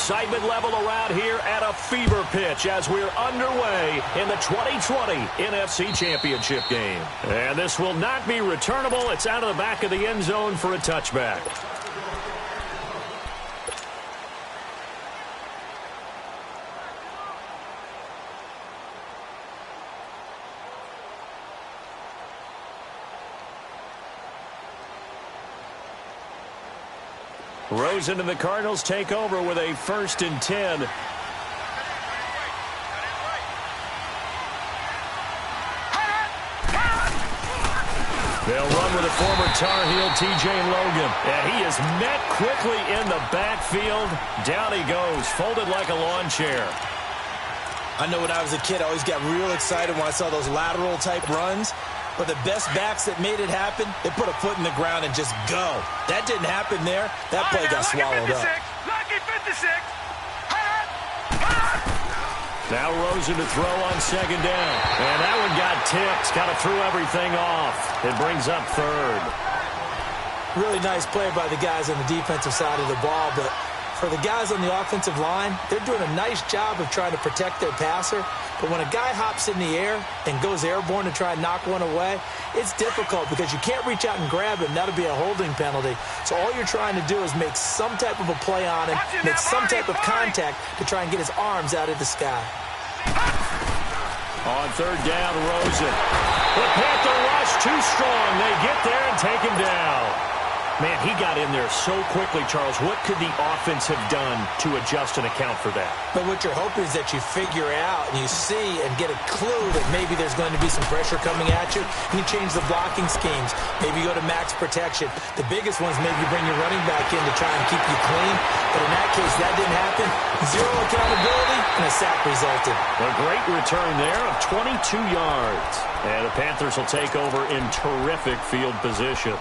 excitement level around here at a fever pitch as we're underway in the 2020 NFC Championship game. And this will not be returnable. It's out of the back of the end zone for a touchback. Rosen and the Cardinals take over with a 1st and 10. They'll run with a former Tar Heel, T.J. Logan. And he is met quickly in the backfield. Down he goes, folded like a lawn chair. I know when I was a kid, I always got real excited when I saw those lateral type runs. But the best backs that made it happen, they put a foot in the ground and just go. That didn't happen there. That play got swallowed up. Lucky 56. Now Rosen to throw on 2nd down. And that one got tipped. Kind of threw everything off. It brings up 3rd. Really nice play by the guys on the defensive side of the ball, but for the guys on the offensive line, they're doing a nice job of trying to protect their passer. But when a guy hops in the air and goes airborne to try and knock one away, it's difficult because you can't reach out and grab him. That'll be a holding penalty. So all you're trying to do is make some type of a play on him, make some type of contact to try and get his arms out of the sky. On 3rd down, Rosen. The Panther rush too strong. They get there and take him down. Man, he got in there so quickly, Charles. What could the offense have done to adjust and account for that? But what you're hoping is that you figure out and you see and get a clue that maybe there's going to be some pressure coming at you, and you change the blocking schemes. Maybe you go to max protection. The biggest one is maybe you bring your running back in to try and keep you clean. But in that case, that didn't happen. 0 accountability, and a sack resulted. A great return there of 22 yards. And the Panthers will take over in terrific field position.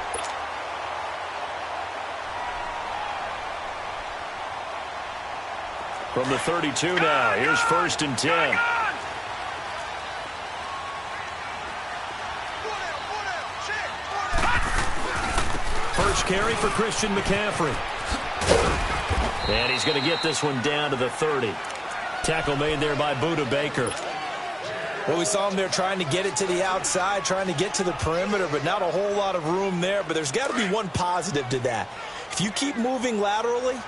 From the 32 now, here's 1st and 10. First carry for Christian McCaffrey. And he's going to get this one down to the 30. Tackle made there by Budda Baker. Well, we saw him there trying to get it to the outside, trying to get to the perimeter, but not a whole lot of room there. But there's got to be one positive to that. If you keep moving laterally,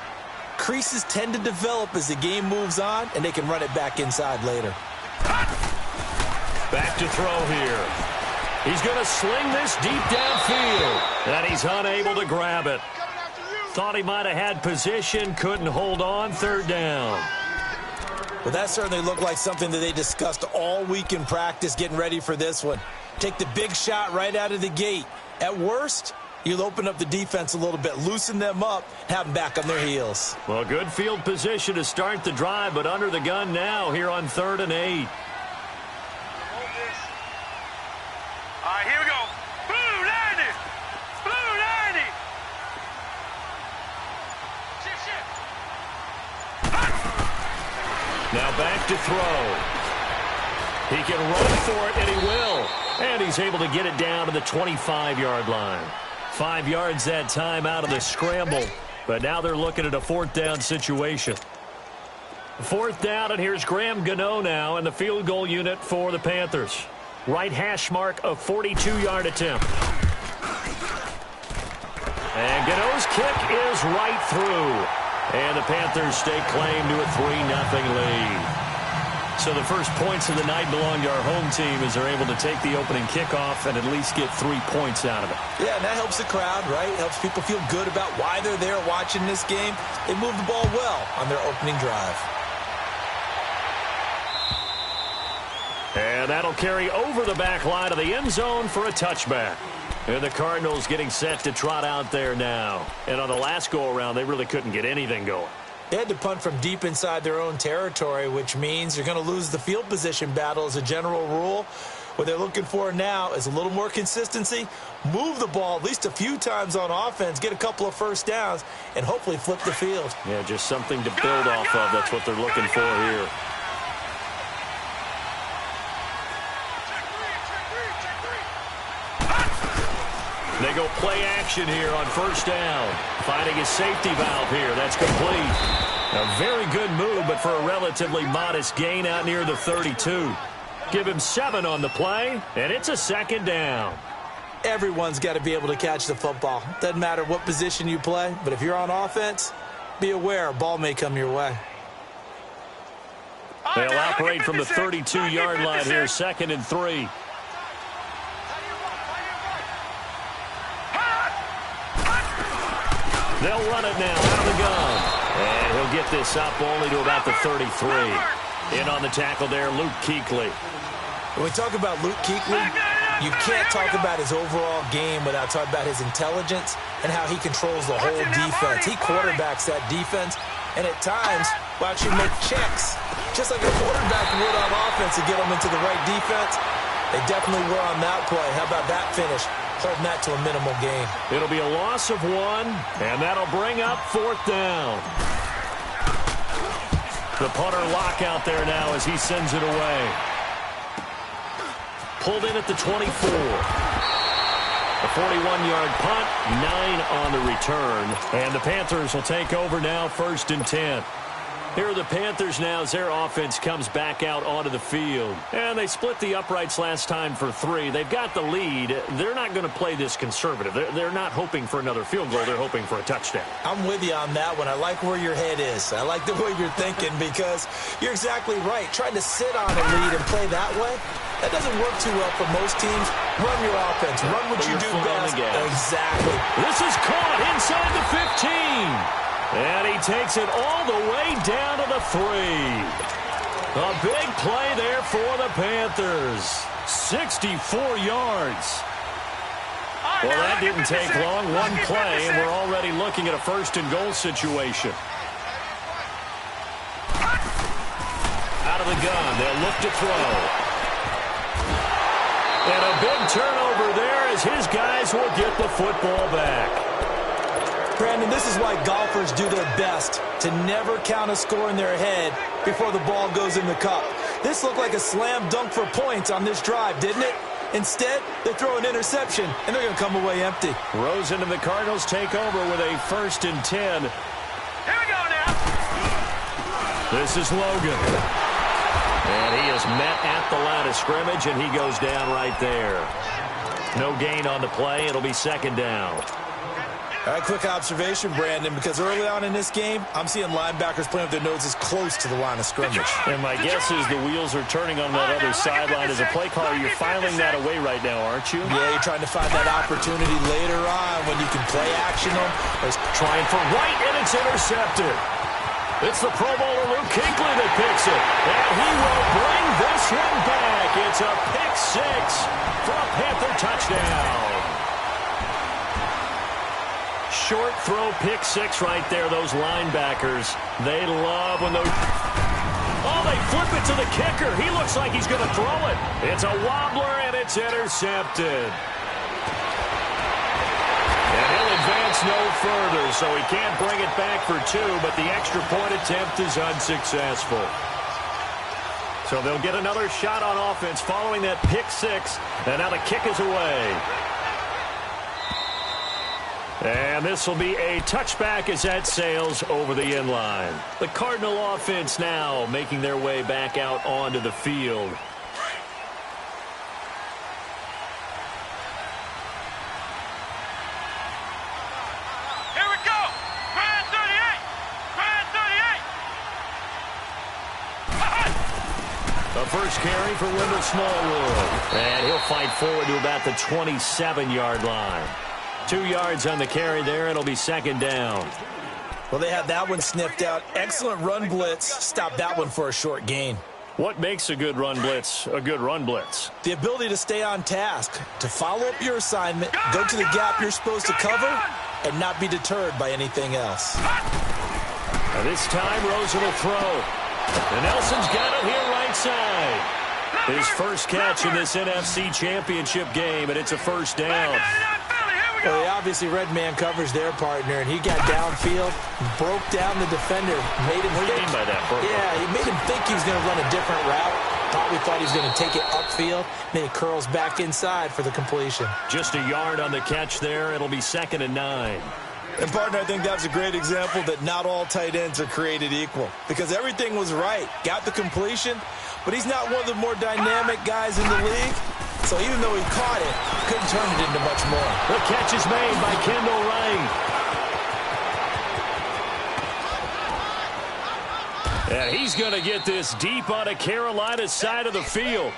creases tend to develop as the game moves on, and they can run it back inside later. Back to throw here. He's going to sling this deep downfield, and he's unable to grab it. Thought he might have had position, couldn't hold on. 3rd down. Well, that certainly looked like something that they discussed all week in practice getting ready for this one. Take the big shot right out of the gate. At worst, you'll open up the defense a little bit, loosen them up, have them back on their heels. Well, good field position to start the drive, but under the gun now here on 3rd and 8. All right, here we go. Blue 90. Blue 90. Shift. Now back to throw. He can run for it, and he will. And he's able to get it down to the 25-yard line. 5 yards that time out of the scramble. But now they're looking at a 4th down situation. 4th down, and here's Graham Gano now in the field goal unit for the Panthers. Right hash mark of 42-yard attempt. And Gano's kick is right through. And the Panthers stake claim to a 3-0 lead. So the first points of the night belong to our home team as they're able to take the opening kickoff and at least get 3 points out of it. Yeah, and that helps the crowd, right? Helps people feel good about why they're there watching this game. They move the ball well on their opening drive. And that'll carry over the back line of the end zone for a touchback. And the Cardinals getting set to trot out there now. And on the last go-around, they really couldn't get anything going. They had to punt from deep inside their own territory, which means you're going to lose the field position battle as a general rule. What they're looking for now is a little more consistency, move the ball at least a few times on offense, get a couple of first downs, and hopefully flip the field. Yeah, just something to build off of. That's what they're looking for here. They go play action here on first down. Finding a safety valve here. That's complete. A very good move, but for a relatively modest gain out near the 32. Give him 7 on the play, and it's a second down. Everyone's got to be able to catch the football. Doesn't matter what position you play, but if you're on offense, be aware a ball may come your way. They'll operate from the 32-yard line here, 2nd and 3. They'll run it now out of the gun. And he'll get this up only to about the 33. In on the tackle there, Luke Kuechly. When we talk about Luke Kuechly, you can't talk about his overall game without talking about his intelligence and how he controls the whole defense. He quarterbacks that defense, and at times will actually make checks, just like a quarterback would on offense to get them into the right defense. They definitely were on that play. How about that finish? Holding that to a minimal gain. It'll be a loss of 1, and that'll bring up 4th down. The punter lock out there now as he sends it away. Pulled in at the 24. A 41-yard punt, 9 on the return. And the Panthers will take over now, 1st and 10. Here are the Panthers now as their offense comes back out onto the field. And they split the uprights last time for 3. They've got the lead. They're not going to play this conservative. They're not hoping for another field goal. They're hoping for a touchdown. I'm with you on that one. I like where your head is. I like the way you're thinking because you're exactly right. Trying to sit on a lead and play that way, that doesn't work too well for most teams. Run your offense. Run what you do best. Exactly. This is caught inside the 15. And he takes it all the way down to the 3. A big play there for the Panthers. 64 yards. Well, that didn't take long. 1 play, and we're already looking at a 1st and goal situation. Out of the gun. They'll look to throw. And a big turnover there as his guys will get the football back. Brandon, this is why golfers do their best to never count a score in their head before the ball goes in the cup. This looked like a slam dunk for points on this drive, didn't it? Instead, they throw an interception, and they're going to come away empty. Rosen and the Cardinals take over with a 1st and 10. Here we go now. This is Logan. And he is met at the line of scrimmage, and he goes down right there. No gain on the play. It'll be 2nd down. All right, quick observation, Brandon, because early on in this game, I'm seeing linebackers playing with their noses close to the line of scrimmage. And my guess is the wheels are turning on that other sideline. As a play caller, you're filing that away right now, aren't you? Yeah, you're trying to find that opportunity later on when you can play action them. Trying for right, and it's intercepted. It's the Pro Bowler Luke Kuechly that picks it. And he will bring this one back. It's a pick 6 for a Panther touchdown. Short throw, pick 6 right there. Those linebackers, they love when those... Oh, they flip it to the kicker. He looks like he's going to throw it. It's a wobbler, and it's intercepted. And he'll advance no further, so he can't bring it back for 2, but the extra point attempt is unsuccessful. So they'll get another shot on offense following that pick 6, and now the kick is away. And this will be a touchback as that sails over the end line. The Cardinal offense now making their way back out onto the field. Here we go. Grand 38. Grand 38. The first carry for Wendell Smallwood. And he'll fight forward to about the 27-yard line. 2 yards on the carry there. It'll be 2nd down. Well, they had that one sniffed out. Excellent run blitz. Stop that one for a short gain. What makes a good run blitz a good run blitz? The ability to stay on task, to follow up your assignment, go to the gap you're supposed to cover, and not be deterred by anything else. Now this time, Rosen will throw. And Nelson's got it here right side. His first catch in this NFC Championship game, and it's a 1st down. Well, he obviously read man coverage their partner, and he got downfield, broke down the defender, made him What do you mean by that, Burke? Yeah, he made him think he was going to run a different route. Probably thought he was going to take it upfield. Then he curls back inside for the completion. Just a yard on the catch there. It'll be 2nd and 9. And, partner, I think that's a great example that not all tight ends are created equal. Because everything was right. Got the completion, but he's not one of the more dynamic guys in the league. So even though he caught it, couldn't turn it into much more. The catch is made by Kendall Wright. And he's going to get this deep on a Carolina side of the field.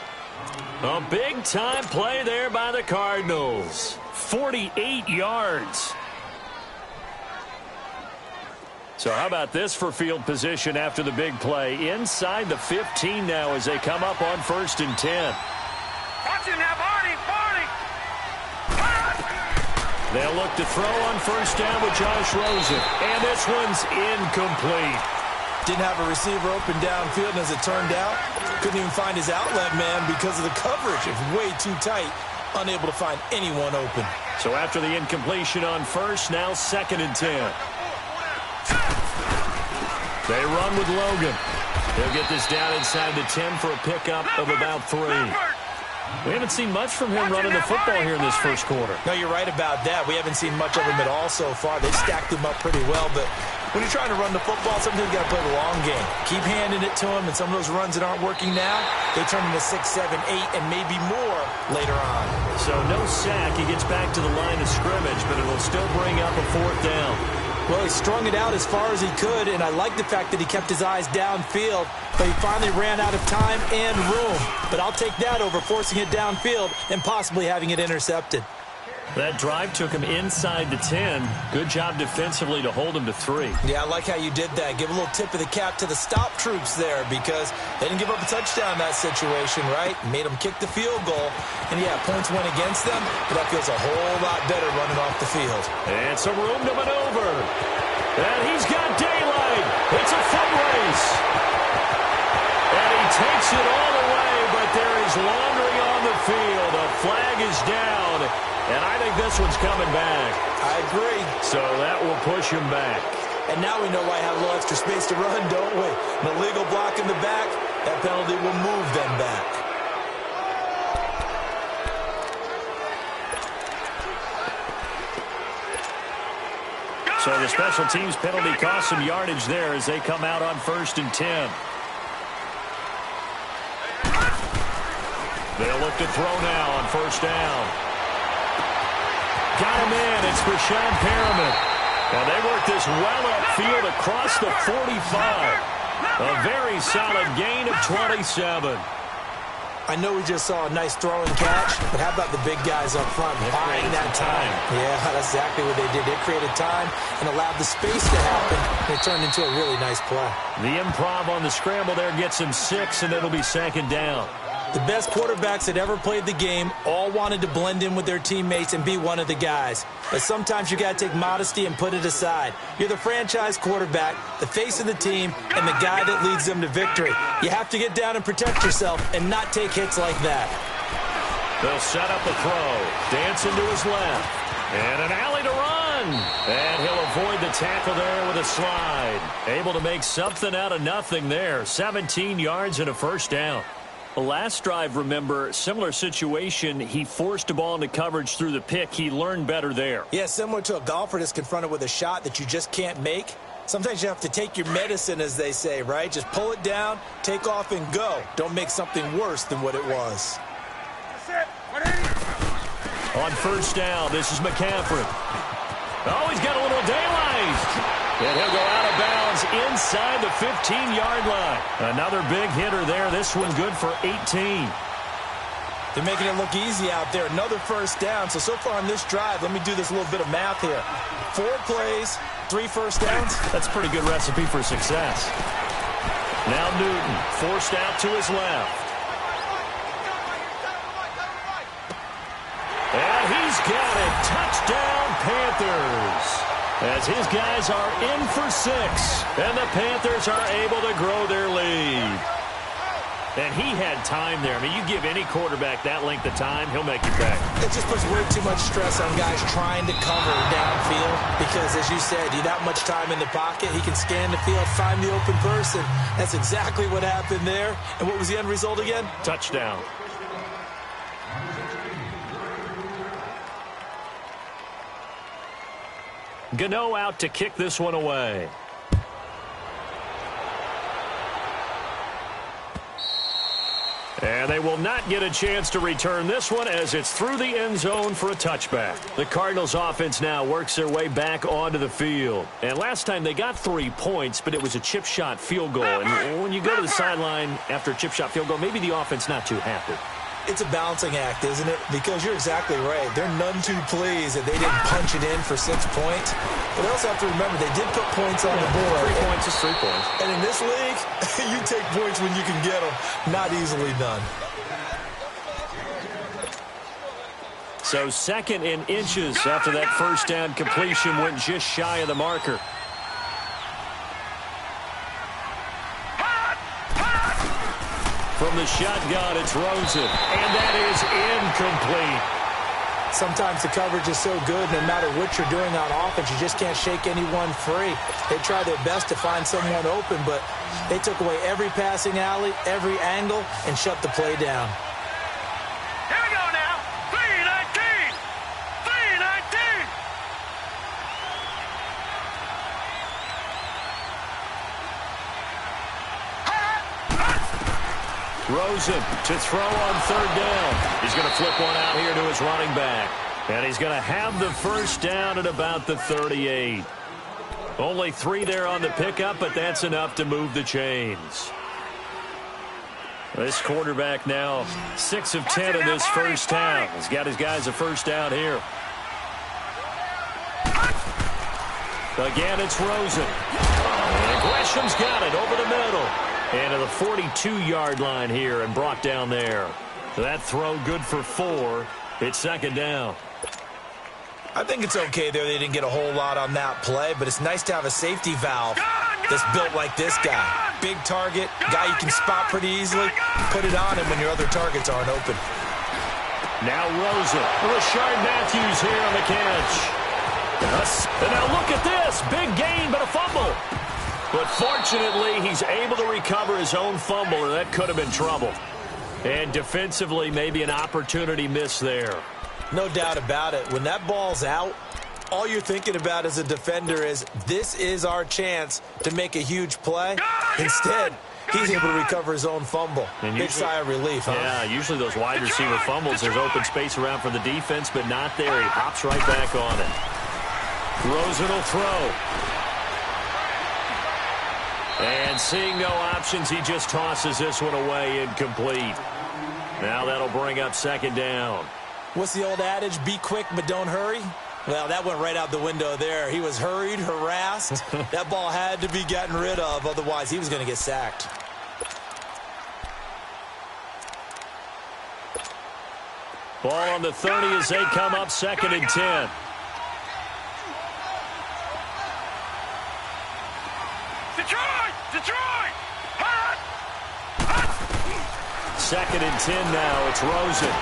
A big-time play there by the Cardinals. 48 yards. So how about this for field position after the big play? Inside the 15 now as they come up on 1st and 10. Watch him now, Barney. They'll look to throw on 1st down with Josh Rosen. And this one's incomplete. Didn't have a receiver open downfield, and as it turned out, couldn't even find his outlet man because of the coverage. It's way too tight, unable to find anyone open. So after the incompletion on 1st, now 2nd and 10. They run with Logan. They'll get this down inside the 10 for a pickup of about 3. We haven't seen much from him running the football here in this first quarter. No, you're right about that. We haven't seen much of him at all so far. They've stacked him up pretty well, but when you're trying to run the football, sometimes you got to play the long game. Keep handing it to him, and some of those runs that aren't working now, they turn into 6, 7, 8, and maybe more later on. So no sack. He gets back to the line of scrimmage, but it'll still bring up a 4th down. Well, he strung it out as far as he could, and I like the fact that he kept his eyes downfield, but he finally ran out of time and room. But I'll take that over forcing it downfield and possibly having it intercepted. That drive took him inside the 10. Good job defensively to hold him to 3. Yeah, I like how you did that. Give a little tip of the cap to the stop troops there because they didn't give up a touchdown in that situation, right? Made them kick the field goal. And, yeah, points went against them, but that feels a whole lot better running off the field. And some room to maneuver. And he's got daylight. It's a foot race. And he takes it all the way, but there is laundering on the field. A flag is down. And I think this one's coming back. I agree. So that will push him back. And now we know why I have a little extra space to run, don't we? An illegal block in the back, that penalty will move them back. So the special teams penalty cost some yardage there as they come out on 1st and 10. They'll look to throw now on 1st down. Got him in. It's for Sean Perriman. And they work this well upfield across the 45. A very solid gain of 27. I know we just saw a nice throw and catch, but how about the big guys up front buying that time? Yeah, that's exactly what they did. They created time and allowed the space to happen, and it turned into a really nice play. The improv on the scramble there gets him 6, and it'll be 2nd down. The best quarterbacks that ever played the game all wanted to blend in with their teammates and be one of the guys. But sometimes you got to take modesty and put it aside. You're the franchise quarterback, the face of the team, and the guy that leads them to victory. You have to get down and protect yourself and not take hits like that. They'll set up a throw. Dancing to his left. And an alley to run. And he'll avoid the tackle there with a slide. Able to make something out of nothing there. 17 yards and a 1st down. The last drive, remember, similar situation. He forced a ball into coverage through the pick. He learned better there. Yeah, similar to a golfer that's confronted with a shot that you just can't make. Sometimes you have to take your medicine, as they say, right? Just pull it down, take off, and go. Don't make something worse than what it was. On 1st down, this is McCaffrey. Oh, he's got a little daylight. And he'll go out of bounds inside the 15-yard line. Another big hitter there. This one good for 18. They're making it look easy out there. Another 1st down. So far on this drive, let me do this little bit of math here. 4 plays, 3 1st downs. That's a pretty good recipe for success. Now Newton forced out to his left. And he's got it. Touchdown, Panthers. As his guys are in for 6. And the Panthers are able to grow their lead. And he had time there. I mean, you give any quarterback that length of time, he'll make you pay. It just puts way too much stress on guys trying to cover downfield because, as you said, you that much time in the pocket, he can scan the field, find the open person. That's exactly what happened there. And what was the end result again? Touchdown. Gano out to kick this one away. And they will not get a chance to return this one as it's through the end zone for a touchback. The Cardinals offense now works their way back onto the field. And last time they got 3 points, but it was a chip shot field goal. And when you go to the sideline after a chip shot field goal, maybe the offense not too happy. It's a balancing act, isn't it? Because you're exactly right. They're none too pleased that they didn't punch it in for 6 points. But they also have to remember they did put points on the board. 3 points is 3 points. And in this league, you take points when you can get them. Not easily done. So 2nd and inches after that first down completion went just shy of the marker. From the shotgun, it's Rosen, and that is incomplete. Sometimes the coverage is so good, no matter what you're doing on offense, you just can't shake anyone free. They try their best to find someone open, but they took away every passing alley, every angle, and shut the play down. Here we go now. 3-19. 3-19. Rosen to throw on 3rd down. He's going to flip one out here to his running back. And he's going to have the first down at about the 38. Only 3 there on the pickup, but that's enough to move the chains. This quarterback now 6 of 10 in this first half. He's got his guys a first down here. Again, it's Rosen. And Gresham's got it over the middle. And to the 42-yard line here and brought down there. So that throw good for 4. It's 2nd down. I think it's okay there. They didn't get a whole lot on that play, but it's nice to have a safety valve that's built like this guy. Big target, guy you can spot pretty easily. Put it on him when your other targets aren't open. Now Rosen. Rashard Matthews here on the catch. And now look at this. Big gain, but a fumble. But fortunately, he's able to recover his own fumble, and that could have been trouble. And defensively, maybe an opportunity missed there. No doubt about it. When that ball's out, all you're thinking about as a defender is, this is our chance to make a huge play. Instead, he's able to recover his own fumble. And big sigh of relief, huh? Yeah, usually those wide receiver fumbles, there's open space around for the defense, but not there. He hops right back on it. Rosen will throw. And seeing no options, he just tosses this one away incomplete. Now that'll bring up 2nd down. What's the old adage? Be quick, but don't hurry? Well, that went right out the window there. He was hurried, harassed. That ball had to be gotten rid of, otherwise he was going to get sacked. Ball on the 30 as they come up 2nd and 10. Detroit! 2nd and 10 now. It's Rosen.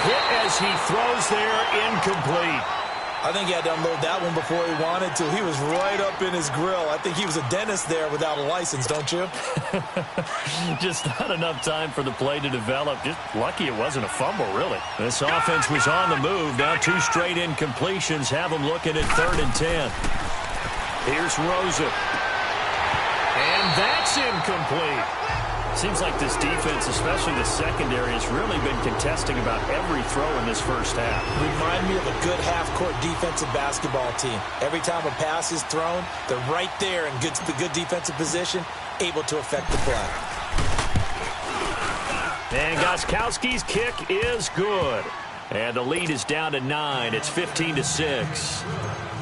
Hit as he throws there, incomplete. I think he had to unload that one before he wanted to. He was right up in his grill. I think he was a dentist there without a license, don't you? Just not enough time for the play to develop. Just lucky it wasn't a fumble, really. This offense was on the move. Now 2 straight incompletions have them looking at 3rd and 10. Here's Rosen. And that's incomplete. Seems like this defense, especially the secondary, has really been contesting about every throw in this first half. Remind me of a good half-court defensive basketball team. Every time a pass is thrown, they're right there in good defensive position, able to affect the play. And Gostkowski's kick is good. And the lead is down to 9. It's 15-6.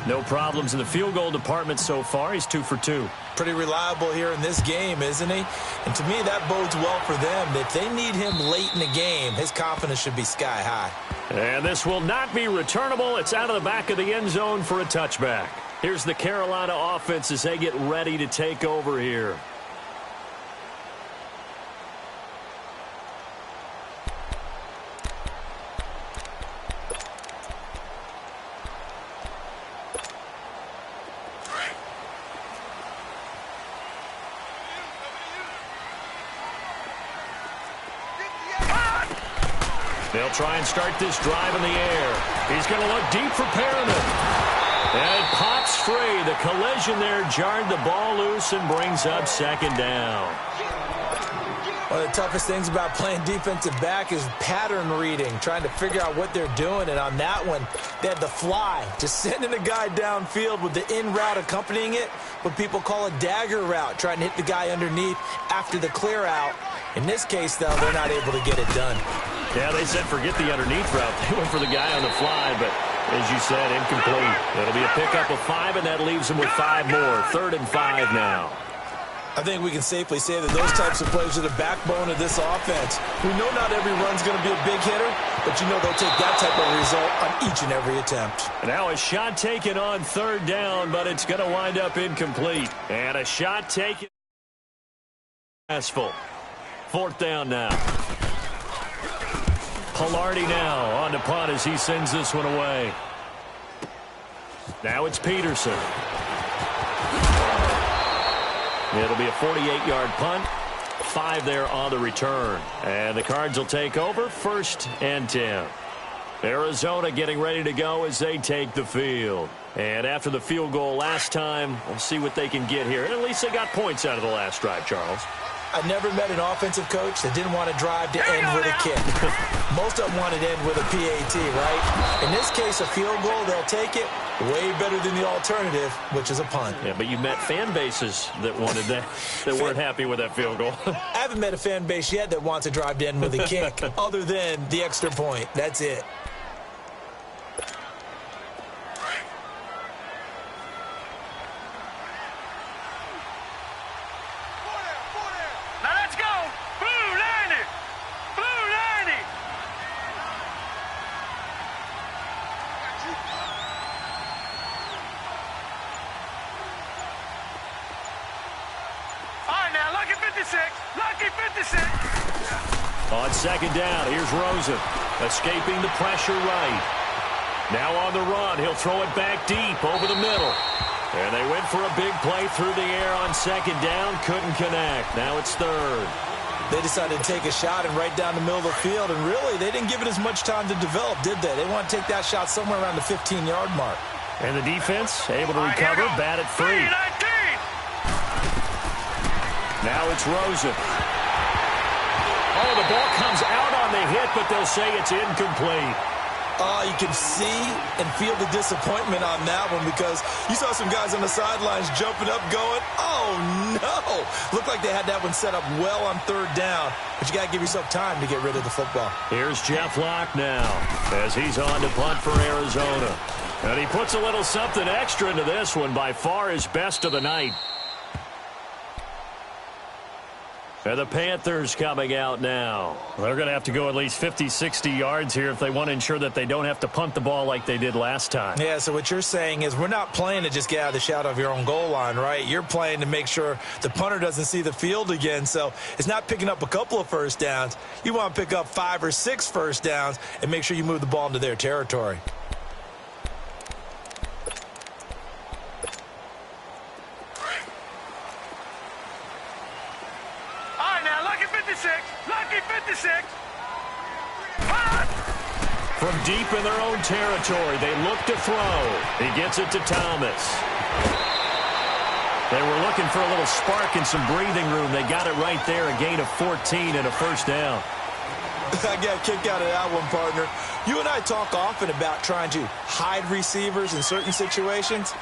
No problems in the field goal department so far. He's 2 for 2. Pretty reliable here in this game, isn't he? And to me, that bodes well for them. If they need him late in the game, his confidence should be sky high. And this will not be returnable. It's out of the back of the end zone for a touchback. Here's the Carolina offense as they get ready to take over here. They'll try and start this drive in the air. He's going to look deep for Perriman. And it pops free. The collision there jarred the ball loose and brings up second down. One of the toughest things about playing defensive back is pattern reading, trying to figure out what they're doing. And on that one, they had the fly, just sending a guy downfield with the in route accompanying it, what people call a dagger route, trying to hit the guy underneath after the clear out. In this case, though, they're not able to get it done. Yeah, they said forget the underneath route. They went for the guy on the fly, but as you said, incomplete. It'll be a pickup of 5, and that leaves them with 5 more. 3rd and 5 now. I think we can safely say that those types of plays are the backbone of this offense. We know not every run's going to be a big hitter, but you know they'll take that type of result on each and every attempt. Now a shot taken on 3rd down, but it's going to wind up incomplete. And a shot taken. Successful. 4th down now. Pilardi now on the punt as he sends this one away. Now it's Peterson. It'll be a 48-yard punt. 5 there on the return. And the Cards will take over 1st and 10. Arizona getting ready to go as they take the field. And after the field goal last time, we'll see what they can get here. And at least they got points out of the last drive, Charles. I never met an offensive coach that didn't want to drive to end with a kick. Most of them wanted to end with a PAT, right? In this case, a field goal, they'll take it. Way better than the alternative, which is a punt. Yeah, but you met fan bases that wanted that, that weren't happy with that field goal. I haven't met a fan base yet that wants to drive to end with a kick, other than the extra point. That's it. On 2nd down, here's Rosen, escaping the pressure right. Now on the run, he'll throw it back deep over the middle. And they went for a big play through the air on 2nd down, couldn't connect. Now it's 3rd. They decided to take a shot and right down the middle of the field, and really, they didn't give it as much time to develop, did they? They want to take that shot somewhere around the 15-yard mark. And the defense able to recover, bat it free. Now it's Rosen. Oh, the ball comes out on the hit, but they'll say it's incomplete. You can see and feel the disappointment on that one because you saw some guys on the sidelines jumping up going, oh, no. Looked like they had that one set up well on 3rd down, but you got to give yourself time to get rid of the football. Here's Jeff Locke now as he's on to punt for Arizona. And he puts a little something extra into this one, by far his best of the night. And the Panthers coming out now. They're going to have to go at least 50, 60 yards here if they want to ensure that they don't have to punt the ball like they did last time. Yeah, so what you're saying is we're not playing to just get out of the shadow of your own goal line, right? You're playing to make sure the punter doesn't see the field again. So it's not picking up a couple of first downs. You want to pick up 5 or 6 first downs and make sure you move the ball into their territory. From deep in their own territory, they look to throw. He gets it to Thomas. They were looking for a little spark and some breathing room. They got it right there, a gain of 14 and a first down. I got a kick out of that one, partner. You and I talk often about trying to hide receivers in certain situations,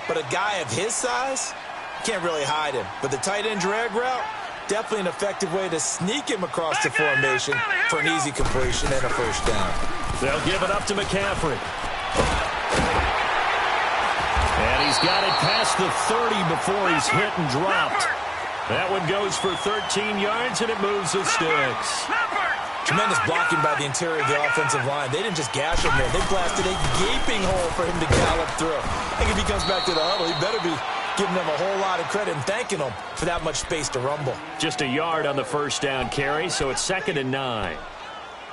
but a guy of his size, you can't really hide him. But the tight end drag route, definitely an effective way to sneak him across the formation for an easy completion and a first down. They'll give it up to McCaffrey. And he's got it past the 30 before he's hit and dropped. That one goes for 13 yards, and it moves the sticks. Tremendous blocking by the interior of the offensive line. They didn't just gash him there. They blasted a gaping hole for him to gallop through. I think if he comes back to the huddle, he better be giving them a whole lot of credit and thanking them for that much space to rumble. Just a yard on the first down carry, so it's 2nd and 9.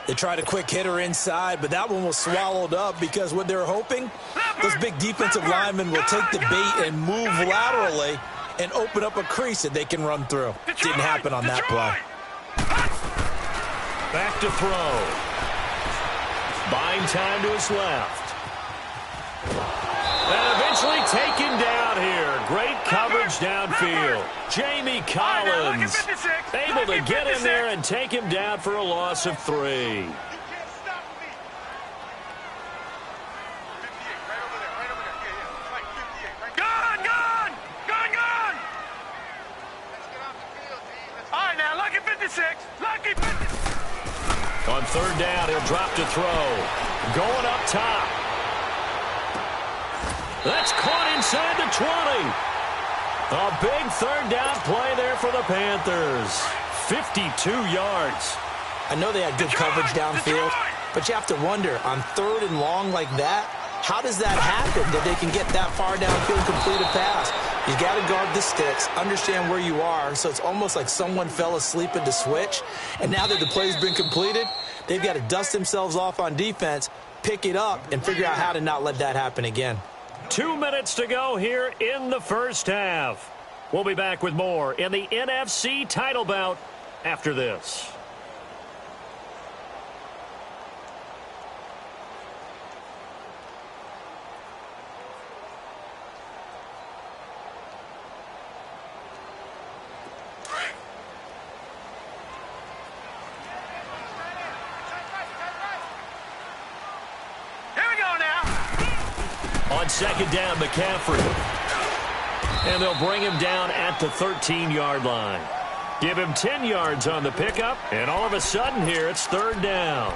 They tried a quick hitter inside, but that one was swallowed up because what they're hoping, those big defensive linemen will take the bait and move laterally and open up a crease that they can run through. Didn't happen on that play. Back to throw. Buying time to his left. And eventually taken down here. Great coverage downfield. Jamie Collins able to get in there and take him down for a loss of 3. On third down, he'll drop to throw. Going up top. That's caught inside the 20. A big third down play there for the Panthers. 52 yards. I know they had good coverage downfield, but you have to wonder, on third and long like that, how does that happen that they can get that far downfield and complete a pass? You got to guard the sticks, understand where you are, so it's almost like someone fell asleep at the switch, and now that the play's been completed, they've got to dust themselves off on defense, pick it up, and figure out how to not let that happen again. 2 minutes to go here in the first half. We'll be back with more in the NFC title bout after this. On second down, McCaffrey. And they'll bring him down at the 13-yard line. Give him 10 yards on the pickup, and all of a sudden here it's third down.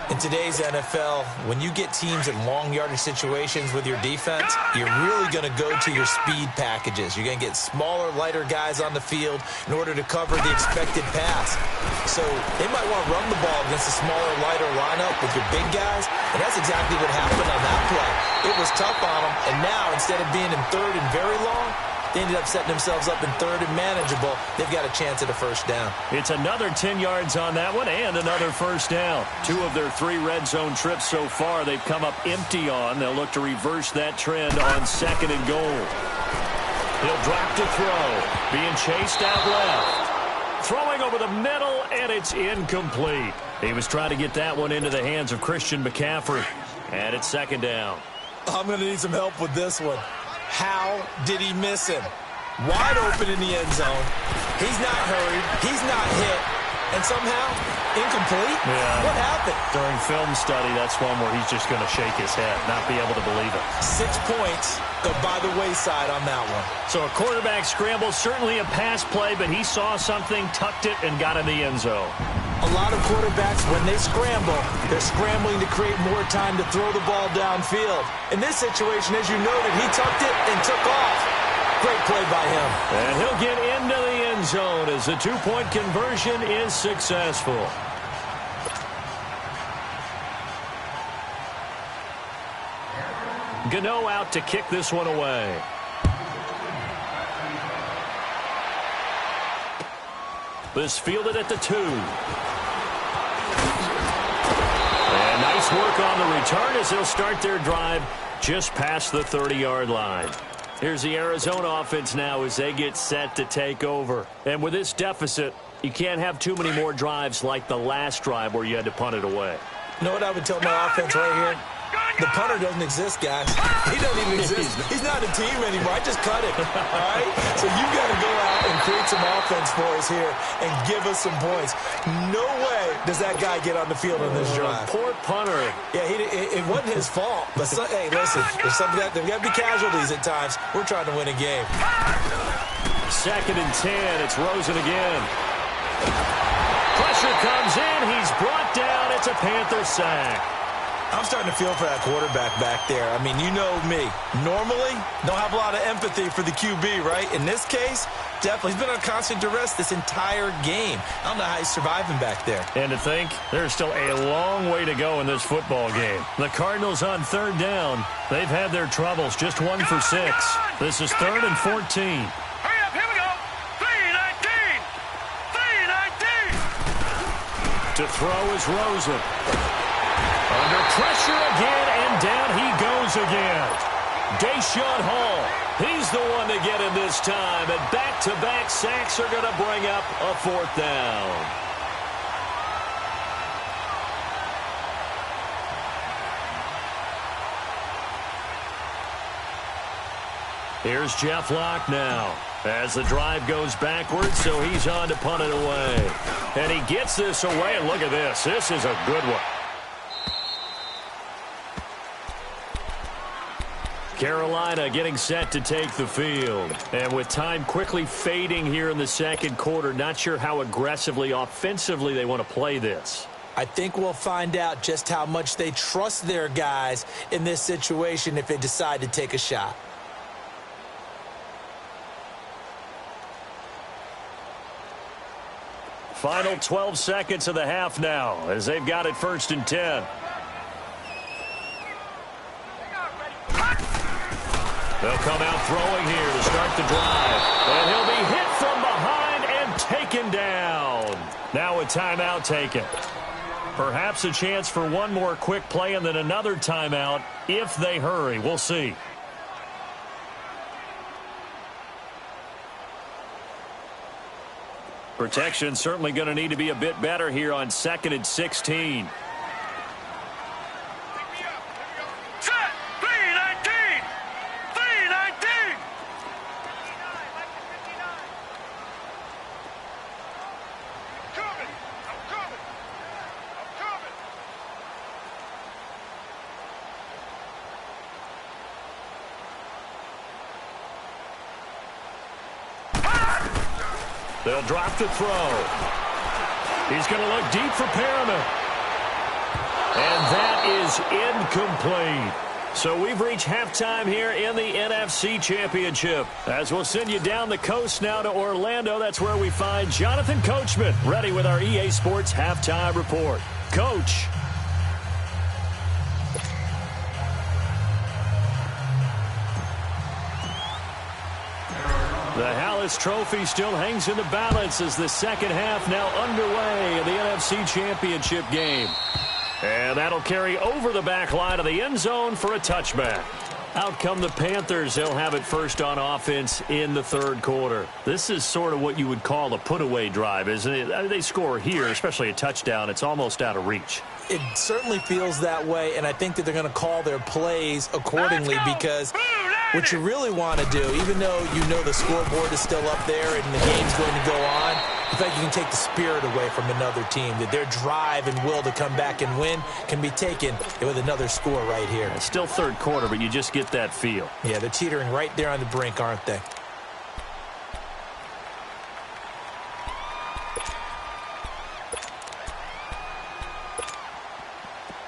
In today's NFL, when you get teams in long yardage situations with your defense, you're really going to go to your speed packages. You're going to get smaller, lighter guys on the field in order to cover the expected pass. So they might want to run the ball against a smaller, lighter lineup with your big guys, and that's exactly what happened on that play. It was tough on them, and now instead of being in third and very long, they ended up setting themselves up in third and manageable. They've got a chance at a first down. It's another 10 yards on that one and another first down. 2 of their 3 red zone trips so far they've come up empty on. They'll look to reverse that trend on second and goal. He'll drop to throw. Being chased out left. Throwing over the middle, and it's incomplete. He was trying to get that one into the hands of Christian McCaffrey. And it's second down. I'm going to need some help with this one. How did he miss him? Wide open in the end zone. He's not hurried. He's not hit. And somehow, incomplete? Yeah. What happened? During film study, that's one where he's just going to shake his head, not be able to believe it. 6 points go by the wayside on that one. So a quarterback scramble, certainly a pass play, but he saw something, tucked it, and got in the end zone. A lot of quarterbacks, when they scramble, they're scrambling to create more time to throw the ball downfield. In this situation, as you noted, he tucked it and took off. Great play by him. And he'll get into the end zone as the 2-point conversion is successful. Gano out to kick this one away. This fielded at the 2. And nice work on the return as they'll start their drive just past the 30-yard line. Here's the Arizona offense now as they get set to take over. And with this deficit, you can't have too many more drives like the last drive where you had to punt it away. You know what I would tell my offense right here? The punter doesn't exist, guys. He doesn't even exist. He's not a team anymore. I just cut it, all right? So you got to go out and create some offense for us here and give us some points. No way does that guy get on the field on this drive. Poor punter. Yeah, it wasn't his fault. But, hey, listen, there's got to be casualties at times. We're trying to win a game. Second and 10. It's Rosen again. Pressure comes in. He's brought down. It's a Panther sack. I'm starting to feel for that quarterback back there. I mean, you know me. Normally, don't have a lot of empathy for the QB, right? In this case, definitely. He's been on constant duress this entire game. I don't know how he's surviving back there. And to think, there's still a long way to go in this football game. The Cardinals on third down. They've had their troubles. Just 1 for 6. This is third and 14. Hurry up, here we go. 3-19. 3-19. To throw is Rosen. Under pressure again, and down he goes again. Deshaun Hall, he's the one to get in this time, and back-to-back sacks are going to bring up a 4th down. Here's Jeff Locke now as the drive goes backwards, so he's on to punt it away. And he gets this away, and look at this. This is a good one. Carolina getting set to take the field. And with time quickly fading here in the second quarter, not sure how aggressively, offensively they want to play this. I think we'll find out just how much they trust their guys in this situation if they decide to take a shot. Final 12 seconds of the half now as they've got it 1st and 10. They'll come out throwing here to start the drive. And he'll be hit from behind and taken down. Now a timeout taken. Perhaps a chance for one more quick play and then another timeout if they hurry. We'll see. Protection certainly going to need to be a bit better here on 2nd and 16. They'll drop the throw. He's going to look deep for Perriman. And that is incomplete. So we've reached halftime here in the NFC Championship. As we'll send you down the coast now to Orlando, that's where we find Jonathan Coachman ready with our EA Sports Halftime Report. Coach. The Hallis Trophy still hangs in the balance as the second half now underway in the NFC Championship game. And that'll carry over the back line of the end zone for a touchback. Out come the Panthers. They'll have it first on offense in the third quarter. This is sort of what you would call a put-away drive, isn't it? They score here, especially a touchdown. It's almost out of reach. It certainly feels that way, and I think that they're going to call their plays accordingly because what you really want to do, even though you know the scoreboard is still up there and the game's going to go on, the fact you can take the spirit away from another team, that their drive and will to come back and win can be taken with another score right here. It's still third quarter, but you just get that feel. Yeah, they're teetering right there on the brink, aren't they?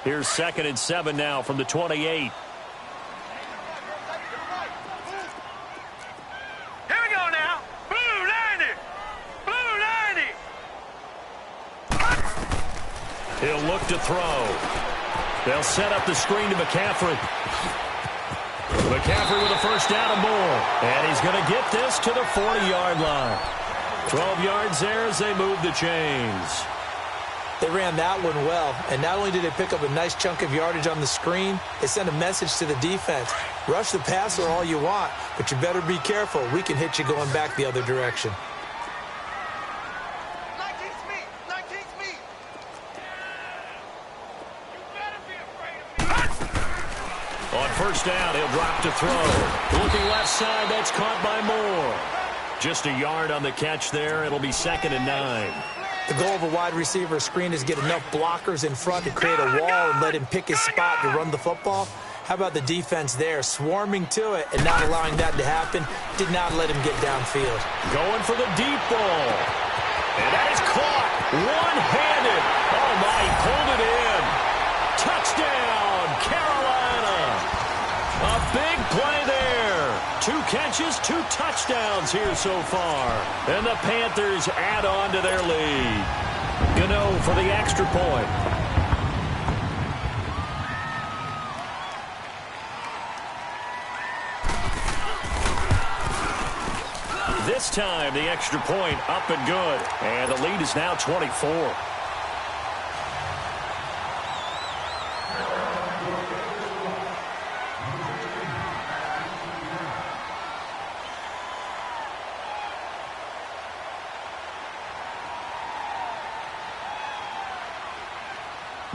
Here's 2nd and 7 now from the 28. He'll look to throw. They'll set up the screen to McCaffrey. McCaffrey with a first down and more. And he's going to get this to the 40-yard line. 12 yards there as they move the chains. They ran that one well, and not only did they pick up a nice chunk of yardage on the screen, they sent a message to the defense. Rush the passer all you want, but you better be careful. We can hit you going back the other direction. First down, he'll drop to throw. Looking left side, that's caught by Moore. Just a yard on the catch there. It'll be 2nd and 9. The goal of a wide receiver screen is get enough blockers in front to create a wall and let him pick his spot to run the football. How about the defense there, swarming to it and not allowing that to happen? Did not let him get downfield. Going for the deep ball. And that is caught one-handed. Oh, my, he pulled it in. Touchdown, Carolina. A big play there. 2 catches, 2 touchdowns here so far. And the Panthers add on to their lead. Gano for the extra point. This time, the extra point up and good. And the lead is now 24.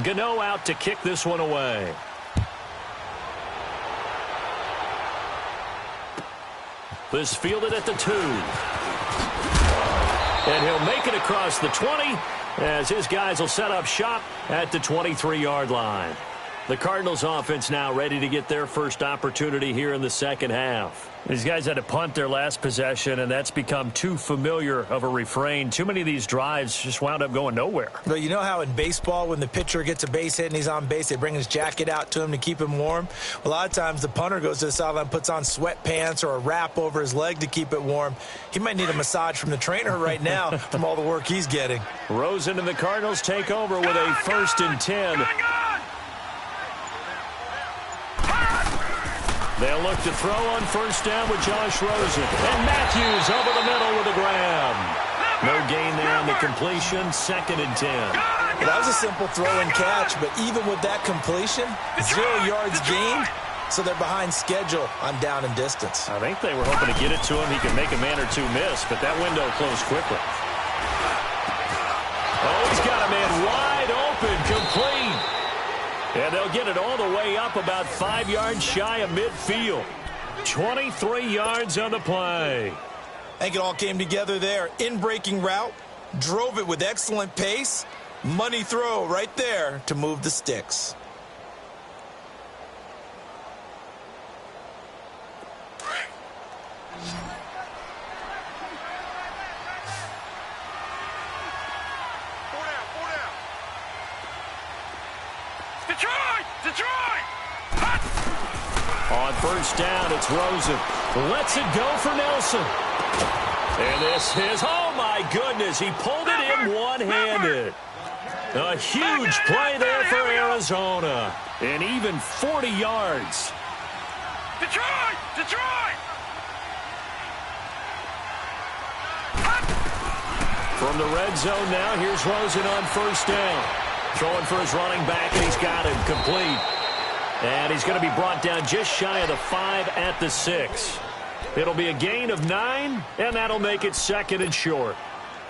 Gano out to kick this one away. is fielded at the 2. And he'll make it across the 20 as his guys will set up shop at the 23-yard line. The Cardinals offense now ready to get their first opportunity here in the second half. These guys had to punt their last possession, and that's become too familiar of a refrain. Too many of these drives just wound up going nowhere. Well, you know how in baseball when the pitcher gets a base hit and he's on base, they bring his jacket out to him to keep him warm? Well, a lot of times the punter goes to the sideline, puts on sweatpants or a wrap over his leg to keep it warm. He might need a massage from the trainer right now from all the work he's getting. Rosen and the Cardinals take over with a 1st and 10. They'll look to throw on 1st down with Josh Rosen. And Matthews over the middle with a grab. No gain there on the completion. 2nd and 10. Well, that was a simple throw and catch, but even with that completion, 0 yards gained, so they're behind schedule on down and distance. I think they were hoping to get it to him. He could make a man or two miss, but that window closed quickly. Oh, he's got a man wide open, complete. And they'll get it all the way up about 5 yards shy of midfield. 23 yards on the play. I think it all came together there. In-breaking route, drove it with excellent pace. Money throw right there to move the sticks. Detroit! On 1st down, it's Rosen. Lets it go for Nelson. And this is, oh my goodness, he pulled it in one-handed. A huge play there for Arizona. And even 40 yards. Detroit! From the red zone now, here's Rosen on 1st down. Throwing for his running back, and he's got him complete. And he's going to be brought down just shy of the 5 at the 6. It'll be a gain of 9, and that'll make it 2nd and short.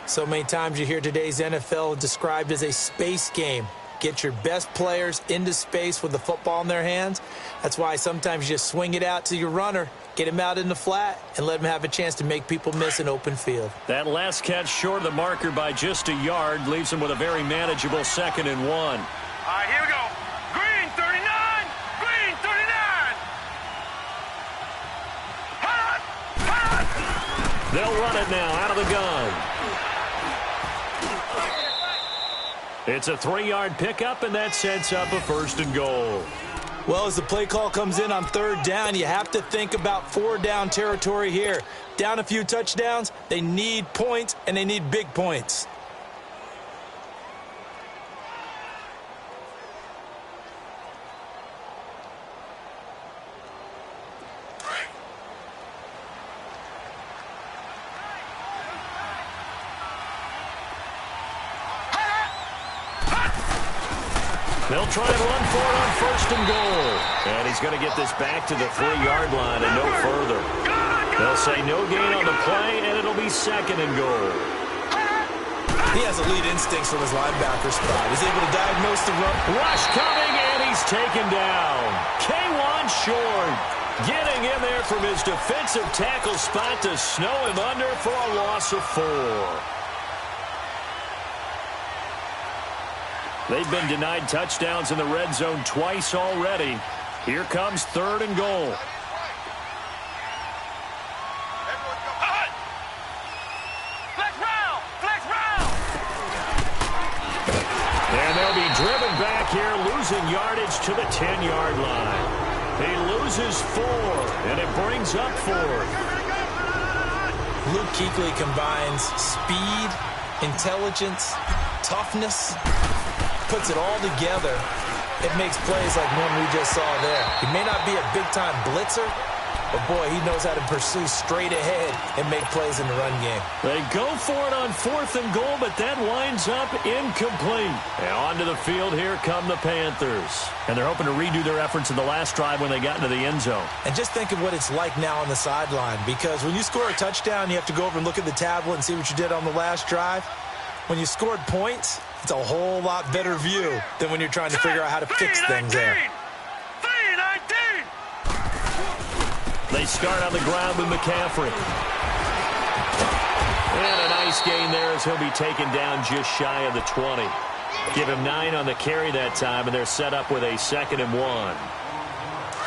So many times you hear today's NFL described as a space game. Get your best players into space with the football in their hands. That's why sometimes you just swing it out to your runner, get him out in the flat, and let him have a chance to make people miss an open field. That last catch short of the marker by just a yard leaves him with a very manageable 2nd and 1. All right, here we go. Green 39. Green 39. Hot. They'll run it now out of the gun. It's a 3-yard pickup, and that sets up a 1st and goal. Well, as the play call comes in on 3rd down, you have to think about 4-down territory here. Down a few touchdowns, they need points, and they need big points. They'll try and run for it on 1st and goal. And he's going to get this back to the 3-yard line and no further. They'll say no gain on the play, and it'll be 2nd and goal. He has elite instincts from his linebacker spot. He's able to diagnose the run. Rush coming, and he's taken down. K1 Short getting in there from his defensive tackle spot to snow him under for a loss of 4. They've been denied touchdowns in the red zone twice already. Here comes 3rd and goal. Flex round. And they'll be driven back here, losing yardage to the 10-yard line. He loses 4, and it brings up 4th. Luke Kuechly combines speed, intelligence, toughness, puts it all together. It makes plays like one we just saw there. He may not be a big-time blitzer, but, boy, he knows how to pursue straight ahead and make plays in the run game. They go for it on 4th and goal, but that winds up incomplete. And onto the field, here come the Panthers. And they're hoping to redo their efforts in the last drive when they got into the end zone. And just think of what it's like now on the sideline, because when you score a touchdown, you have to go over and look at the tablet and see what you did on the last drive. When you scored points, it's a whole lot better view than when you're trying to figure out how to fix things there. They start on the ground with McCaffrey. And a nice gain there as he'll be taken down just shy of the 20. Give him 9 on the carry that time, and they're set up with a 2nd and 1.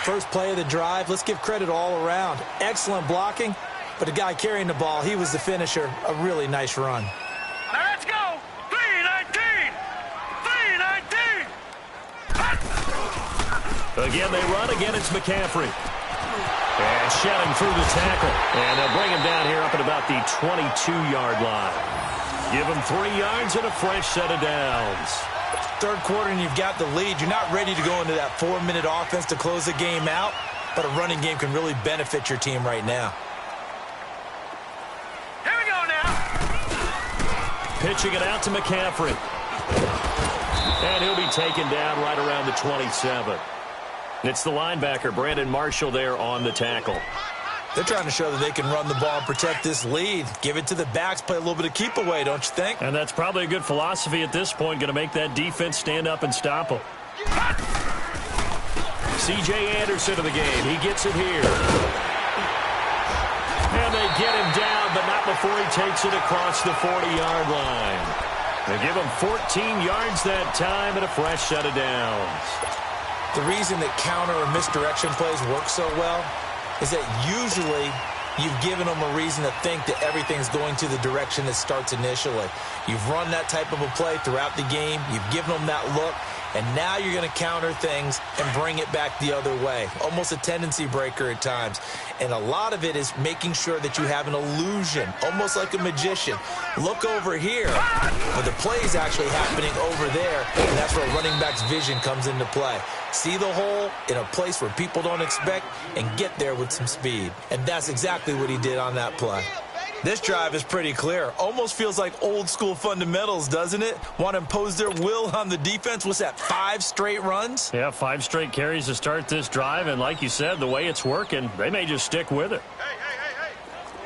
First play of the drive, let's give credit all around. Excellent blocking, but the guy carrying the ball, he was the finisher. A really nice run. Now let's go. 3-19. 3-19. Again, they run. Again, it's McCaffrey. And shelling through the tackle. And they'll bring him down here up at about the 22-yard line. Give him 3 yards and a fresh set of downs. Third quarter and you've got the lead. You're not ready to go into that 4-minute offense to close the game out, but a running game can really benefit your team right now. Here we go now. Pitching it out to McCaffrey. And he'll be taken down right around the 27. It's the linebacker, Brandon Marshall, there on the tackle. They're trying to show that they can run the ball and protect this lead. Give it to the backs, play a little bit of keep away, don't you think? And that's probably a good philosophy at this point, going to make that defense stand up and stop them. C.J. Anderson of the game. He gets it here. And they get him down, but not before he takes it across the 40-yard line. They give him 14 yards that time and a fresh set of downs. The reason that counter or misdirection plays work so well is that usually you've given them a reason to think that everything's going to the direction it starts initially. You've run that type of a play throughout the game. You've given them that look. And now you're going to counter things and bring it back the other way. Almost a tendency breaker at times. And a lot of it is making sure that you have an illusion, almost like a magician. Look over here, but the play is actually happening over there, and that's where running back's vision comes into play. See the hole in a place where people don't expect and get there with some speed. And that's exactly what he did on that play. This drive is pretty clear. Almost feels like old school fundamentals, doesn't it? Want to impose their will on the defense. What's that, 5 straight runs? Yeah, 5 straight carries to start this drive. And like you said, the way it's working, they may just stick with it. Hey.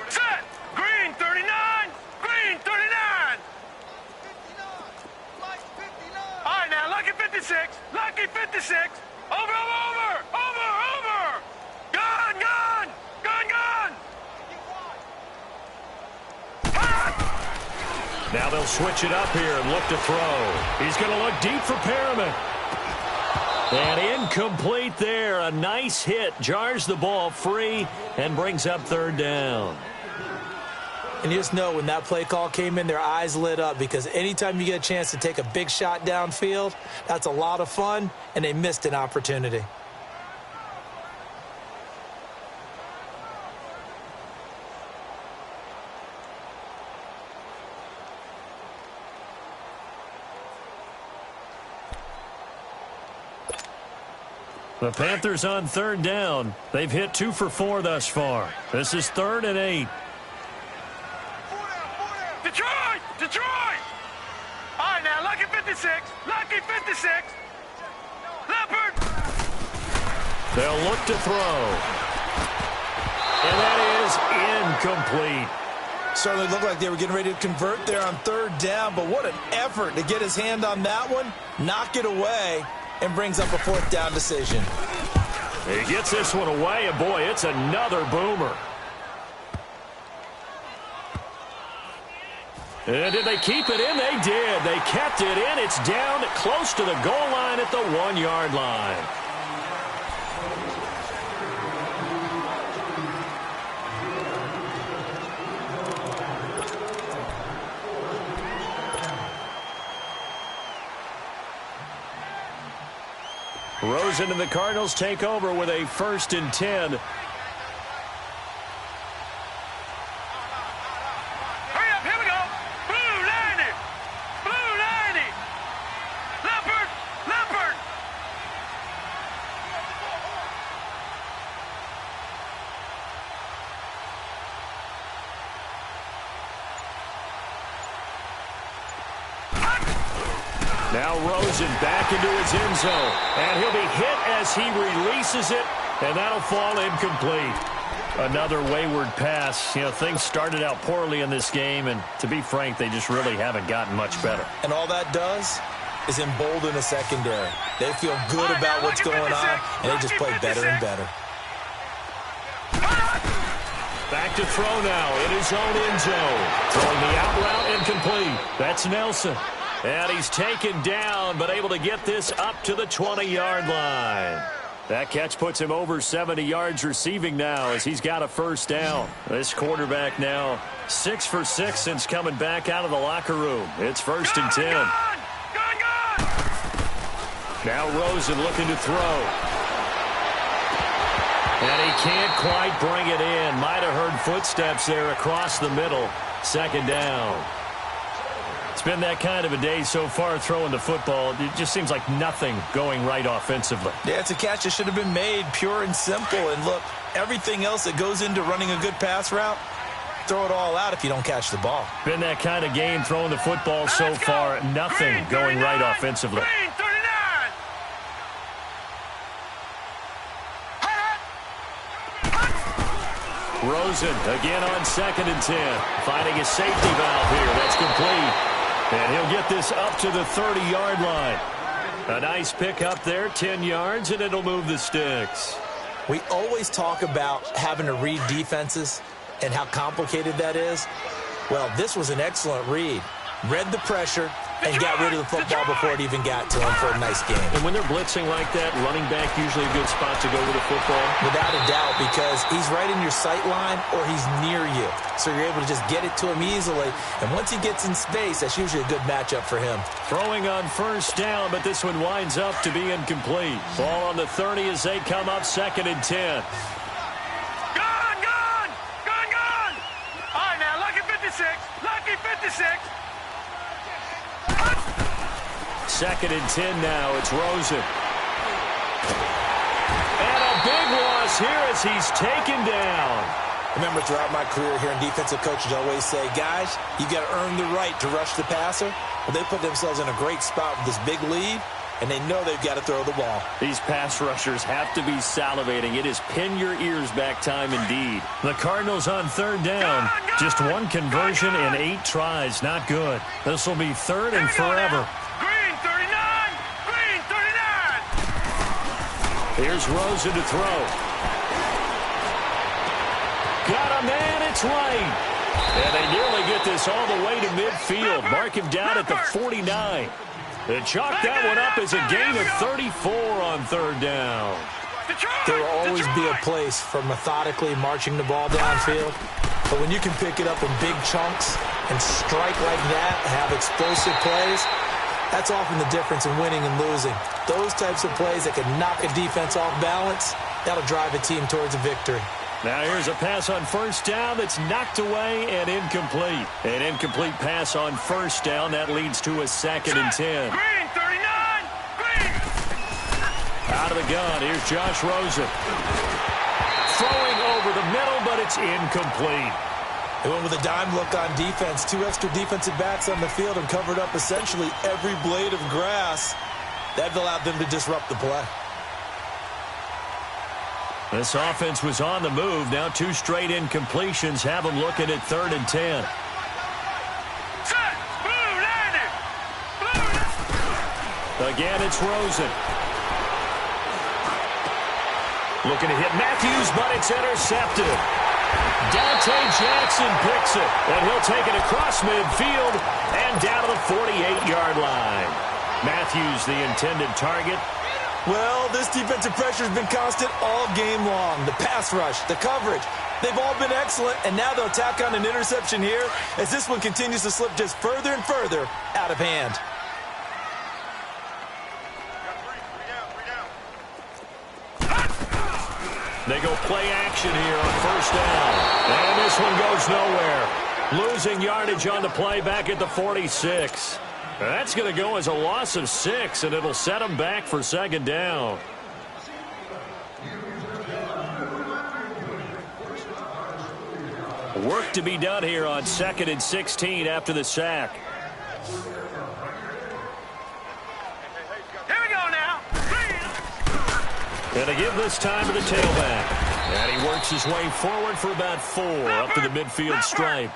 Set. Green 39. Green 39. All right, now, lucky 56. Lucky 56. Over. Gun. Now they'll switch it up here and look to throw. He's going to look deep for Perriman. And incomplete there. A nice hit. Jars the ball free and brings up 3rd down. And you just know when that play call came in, their eyes lit up, because anytime you get a chance to take a big shot downfield, that's a lot of fun, and they missed an opportunity. The Panthers on 3rd down. They've hit 2 for 4 thus far. This is 3rd and 8. Detroit! All right, now, lucky 56. Lucky 56. Leopard! They'll look to throw. And that is incomplete. Certainly looked like they were getting ready to convert there on 3rd down, but what an effort to get his hand on that one, knock it away, and brings up a 4th down decision. He gets this one away, and boy, it's another boomer. And did they keep it in? They did. They kept it in. It's down close to the goal line at the 1-yard line. Rosen and the Cardinals take over with a 1st and 10. Hurry up, here we go. Blue 90. Blue 90. Leopard. Now Rosen back into his end zone. And he'll be hit as he releases it. And that'll fall incomplete. Another wayward pass. You know, things started out poorly in this game. And to be frank, they just really haven't gotten much better. And all that does is embolden the secondary. They feel good about what's going on, and they just play better and better. Back to throw now in his own end zone. Throwing the out route incomplete. That's Nelson. And he's taken down, but able to get this up to the 20-yard line. That catch puts him over 70 yards receiving now as he's got a first down. This quarterback now 6 for 6 since coming back out of the locker room. It's 1st and 10. Now Rosen looking to throw. And he can't quite bring it in. Might have heard footsteps there across the middle. 2nd down. It's been that kind of a day so far throwing the football. It just seems like nothing going right offensively. Yeah, it's a catch that should have been made, pure and simple. And look, everything else that goes into running a good pass route, throw it all out if you don't catch the ball. Been that kind of game throwing the football so far. Nothing going right offensively. Rosen again on 2nd and 10. Finding a safety valve here. That's complete. And he'll get this up to the 30-yard line. A nice pick up there, 10 yards, and it'll move the sticks. We always talk about having to read defenses and how complicated that is. Well, this was an excellent read. Read the pressure and got rid of the football before it even got to him for a nice game. And when they're blitzing like that, running back usually a good spot to go with the football? Without a doubt, because he's right in your sight line or he's near you. So you're able to just get it to him easily. And once he gets in space, that's usually a good matchup for him. Throwing on 1st down, but this one winds up to be incomplete. Ball on the 30 as they come up 2nd and 10. Gone! All right, now, lucky 56. 2nd and 10 now. It's Rosen. And a big loss here as he's taken down. Remember, throughout my career here in defensive coaches always say, guys, you got to earn the right to rush the passer. Well, they put themselves in a great spot with this big lead, and they know they've got to throw the ball. These pass rushers have to be salivating. It is pin your ears back time indeed. The Cardinals on 3rd down. Just one conversion in 8 tries. Not good. This will be 3rd and forever. Green 39. Here's Rosen to throw. Got a man. It's Lane. And they nearly get this all the way to midfield. Mark him down at the 49. They chalk that one up as a gain of 34 on 3rd down. There will always be a place for methodically marching the ball downfield. But when you can pick it up in big chunks and strike like that, have explosive plays, that's often the difference in winning and losing. Those types of plays that can knock a defense off balance, that'll drive a team towards a victory. Now here's a pass on 1st down that's knocked away and incomplete. An incomplete pass on 1st down. That leads to a 2nd and 10. Green 39. Green. Out of the gun. Here's Josh Rosen. Throwing over the middle, but it's incomplete. They went with a dime look on defense. 2 extra defensive backs on the field and covered up essentially every blade of grass. That allowed them to disrupt the play. This offense was on the move. Now 2 straight incompletions have them looking at 3rd and 10. Set. Blue landed. Again, it's Rosen. Looking to hit Matthews, but it's intercepted. Dante Jackson picks it, and he'll take it across midfield and down to the 48-yard line. Matthews, the intended target. Well, this defensive pressure has been constant all game long. The pass rush, the coverage, they've all been excellent, and now they'll tack on an interception here as this one continues to slip just further and further out of hand. They go play action here on 1st down. And this one goes nowhere. Losing yardage on the play back at the 46. That's going to go as a loss of 6, and it'll set them back for 2nd down. Work to be done here on 2nd and 16 after the sack. Here we go now. And they give this time to the tailback. And he works his way forward for about 4 up to the midfield stripe.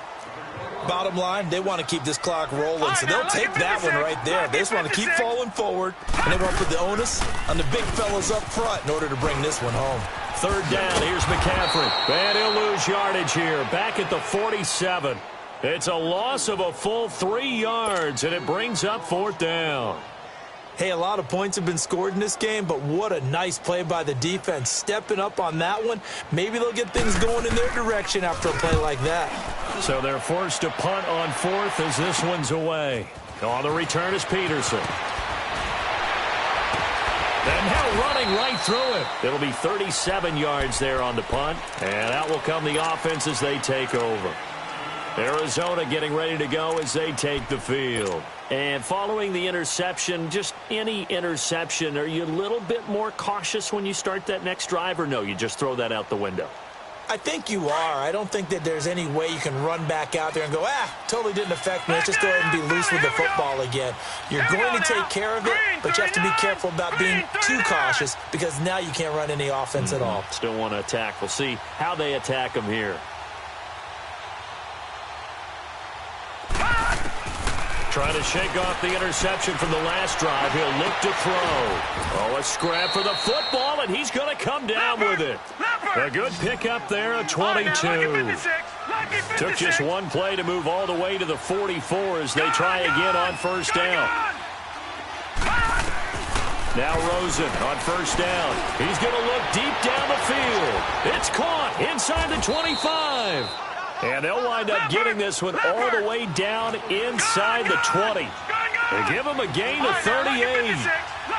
Bottom line, they want to keep this clock rolling, so they'll take that one right there. They just want to keep falling forward, and they want to put the onus on the big fellas up front in order to bring this one home. Third down, here's McCaffrey. And he'll lose yardage here, back at the 47. It's a loss of a full 3 yards, and it brings up fourth down. Hey, a lot of points have been scored in this game, but what a nice play by the defense. Stepping up on that one, maybe they'll get things going in their direction after a play like that. So they're forced to punt on fourth as this one's away. On the return is Peterson. And now running right through it. It'll be 37 yards there on the punt, and out will come the offense as they take over. Arizona getting ready to go as they take the field. And following the interception, just any interception, are you a little bit more cautious when you start that next drive, or no, you just throw that out the window? I think you are. I don't think that there's any way you can run back out there and go, totally didn't affect me. Let's just go ahead and be loose with the football again. You're going to take care of it, but you have to be careful about being too cautious because now you can't run any offense at all. Still want to attack. We'll see how they attack them here. Trying to shake off the interception from the last drive. He'll look to throw. Oh, a scrap for the football, and he's going to come down with it. A good pickup there, a 22. Took just one play to move all the way to the 44 as they try again on first down. Now Rosen on first down. He's going to look deep down the field. It's caught inside the 25. And they'll wind up getting this one all the way down inside the 20. They give him a gain of 38.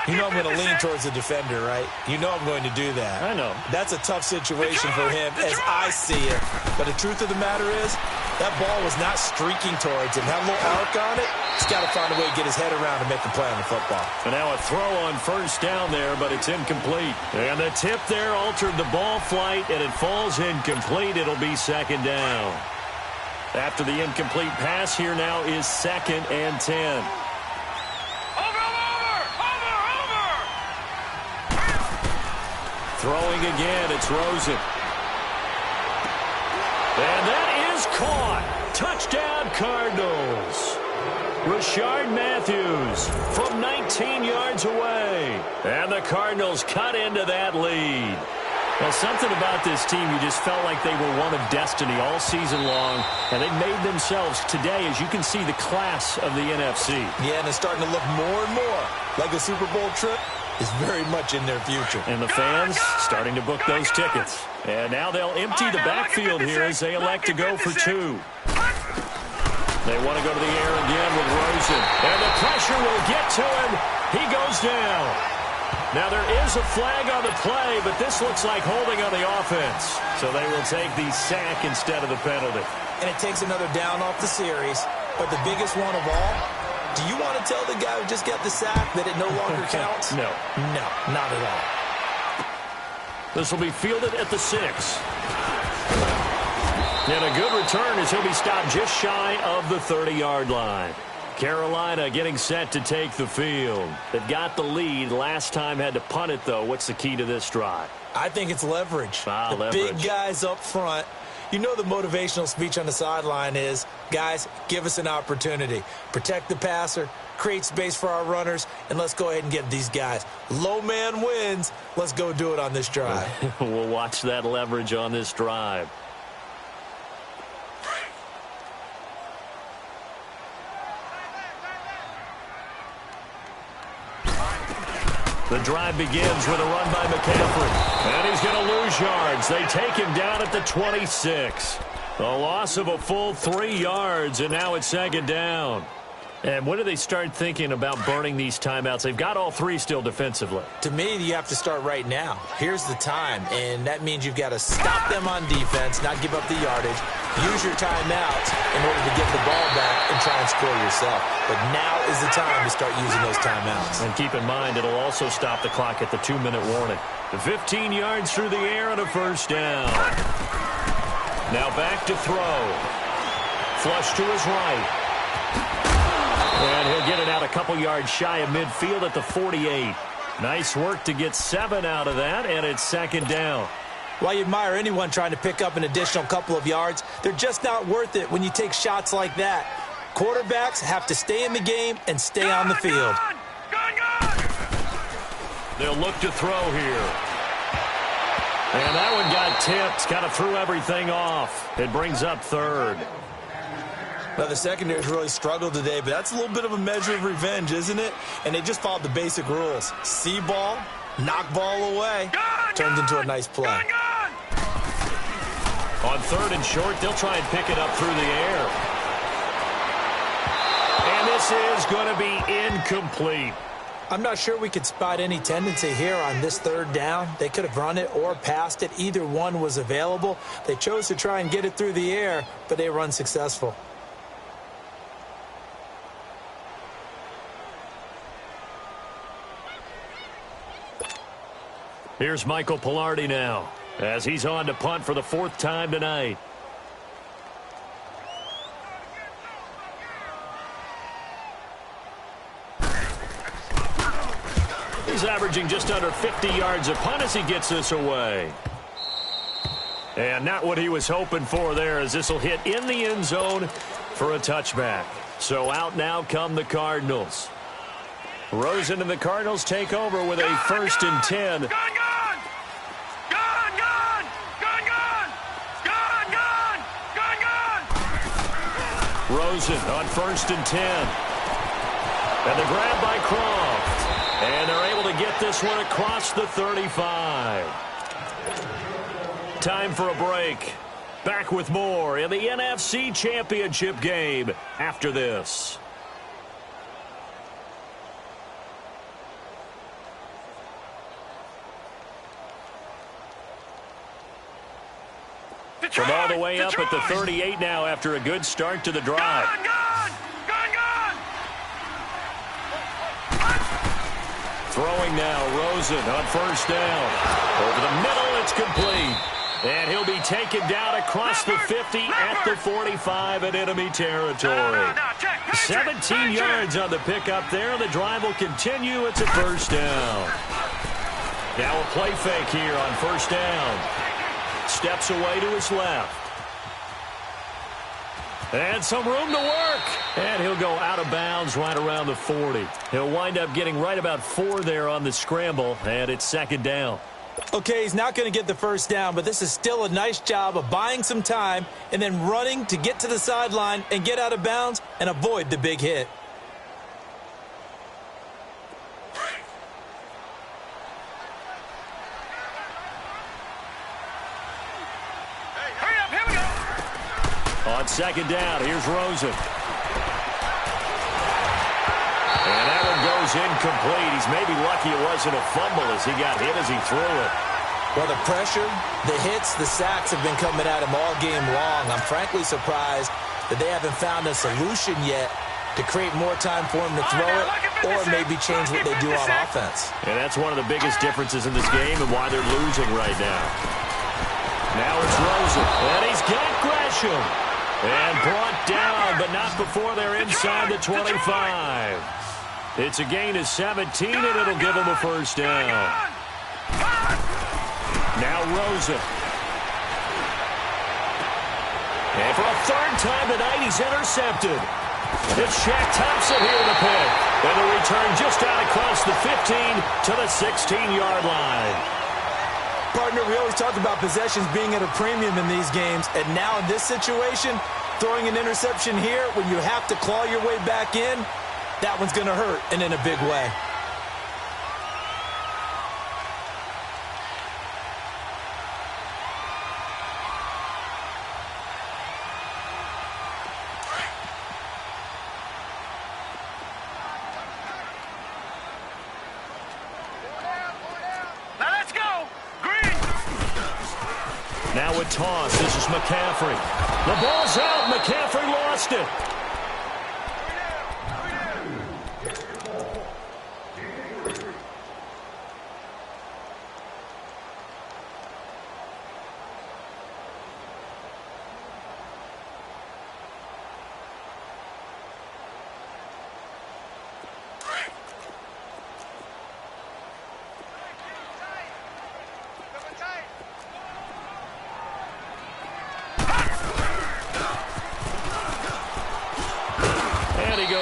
You know I'm going to lean towards the defender, right? You know I'm going to do that. I know. That's a tough situation for him as I see it. But the truth of the matter is, that ball was not streaking towards him. Had a little arc on it. He's got to find a way to get his head around and make a play on the football. And now a throw on first down there, but it's incomplete. And the tip there altered the ball flight, and it falls incomplete. It'll be second down. After the incomplete pass, here now is 2nd and 10. Throwing again, it's Rosen. And that is caught. Touchdown, Cardinals. Rashard Matthews from 19 yards away. And the Cardinals cut into that lead. Well, something about this team, you just felt like they were one of destiny all season long, and they made themselves today, as you can see, the class of the NFC. Yeah, and it's starting to look more and more like a Super Bowl trip is very much in their future. And the fans starting to book those tickets. And now they'll empty the backfield here as they elect to go for 2. They want to go to the air again with Rosen. And the pressure will get to him. He goes down. Now there is a flag on the play, but this looks like holding on the offense. So they will take the sack instead of the penalty. And it takes another down off the series. But the biggest one of all, do you want to tell the guy who just got the sack that it no longer counts? No. No, not at all. This will be fielded at the 6. And a good return as he'll be stopped just shy of the 30-yard line. Carolina getting set to take the field. They've got the lead. Last time had to punt it, though. What's the key to this drive? I think it's leverage. Leverage. Big guys up front. You know the motivational speech on the sideline is, guys, give us an opportunity. Protect the passer, create space for our runners, and let's go ahead and get these guys. Low man wins. Let's go do it on this drive. We'll watch that leverage on this drive. The drive begins with a run by McCaffrey. And he's going to lose yards. They take him down at the 26. A loss of a full 3 yards, and now it's second down. And when do they start thinking about burning these timeouts? They've got all 3 still defensively. To me, you have to start right now. Here's the time, and that means you've got to stop them on defense, not give up the yardage, use your timeouts in order to get the ball back and try and score yourself. But now is the time to start using those timeouts. And keep in mind, it'll also stop the clock at the 2-minute warning. The 15 yards through the air and a first down. Now back to throw. Flush to his right. And he'll get it out a couple yards shy of midfield at the 48. Nice work to get 7 out of that, and it's second down. While you admire anyone trying to pick up an additional couple of yards, they're just not worth it when you take shots like that. Quarterbacks have to stay in the game and stay on the field. They'll look to throw here. And that one got tipped, kind of threw everything off. It brings up third. Now, the secondary's really struggled today, but that's a little bit of a measure of revenge, isn't it? And they just followed the basic rules. See ball, knock ball away. Turned into a nice play. On third and short, they'll try and pick it up through the air. And this is going to be incomplete. I'm not sure we could spot any tendency here on this third down. They could have run it or passed it. Either one was available. They chose to try and get it through the air, but they were unsuccessful. Here's Michael Pilardi now, as he's on to punt for the fourth time tonight. He's averaging just under 50 yards a punt as he gets this away. And not what he was hoping for there, as this will hit in the end zone for a touchback. So out now come the Cardinals. Rosen and the Cardinals take over with a 1st and 10. Rosen on 1st and 10. And the grab by Croft. And they're able to get this one across the 35. Time for a break. Back with more in the NFC Championship game after this. From all the way up at the 38 now after a good start to the drive. Throwing now, Rosen on 1st down. Over the middle, it's complete. And he'll be taken down across the 50 at the 45 in enemy territory. 17 yards on the pickup there. The drive will continue. It's a 1st down. Now a play fake here on 1st down. Steps away to his left. And some room to work. And he'll go out of bounds right around the 40. He'll wind up getting right about 4 there on the scramble. And it's 2nd down. Okay, he's not going to get the 1st down, but this is still a nice job of buying some time and then running to get to the sideline and get out of bounds and avoid the big hit. On 2nd down, here's Rosen. And that one goes incomplete. He's maybe lucky it wasn't a fumble as he got hit as he threw it. Well, the pressure, the hits, the sacks have been coming at him all game long. I'm frankly surprised that they haven't found a solution yet to create more time for him to throw it or maybe change what they do on offense. And that's one of the biggest differences in this game and why they're losing right now. Now it's Rosen, and he's got Gresham. And brought down, but not before they're inside the 25. It's a gain of 17, and it'll give them a 1st down. Now Rosen. And for a 3rd time tonight, he's intercepted. It's Shaq Thompson here to pick. And the return just out across the 15 to the 16-yard line. Partner, we always talk about possessions being at a premium in these games, and now in this situation, throwing an interception here when you have to claw your way back in, that one's going to hurt, and in a big way. Now a toss. This is McCaffrey. The ball's out. McCaffrey lost it.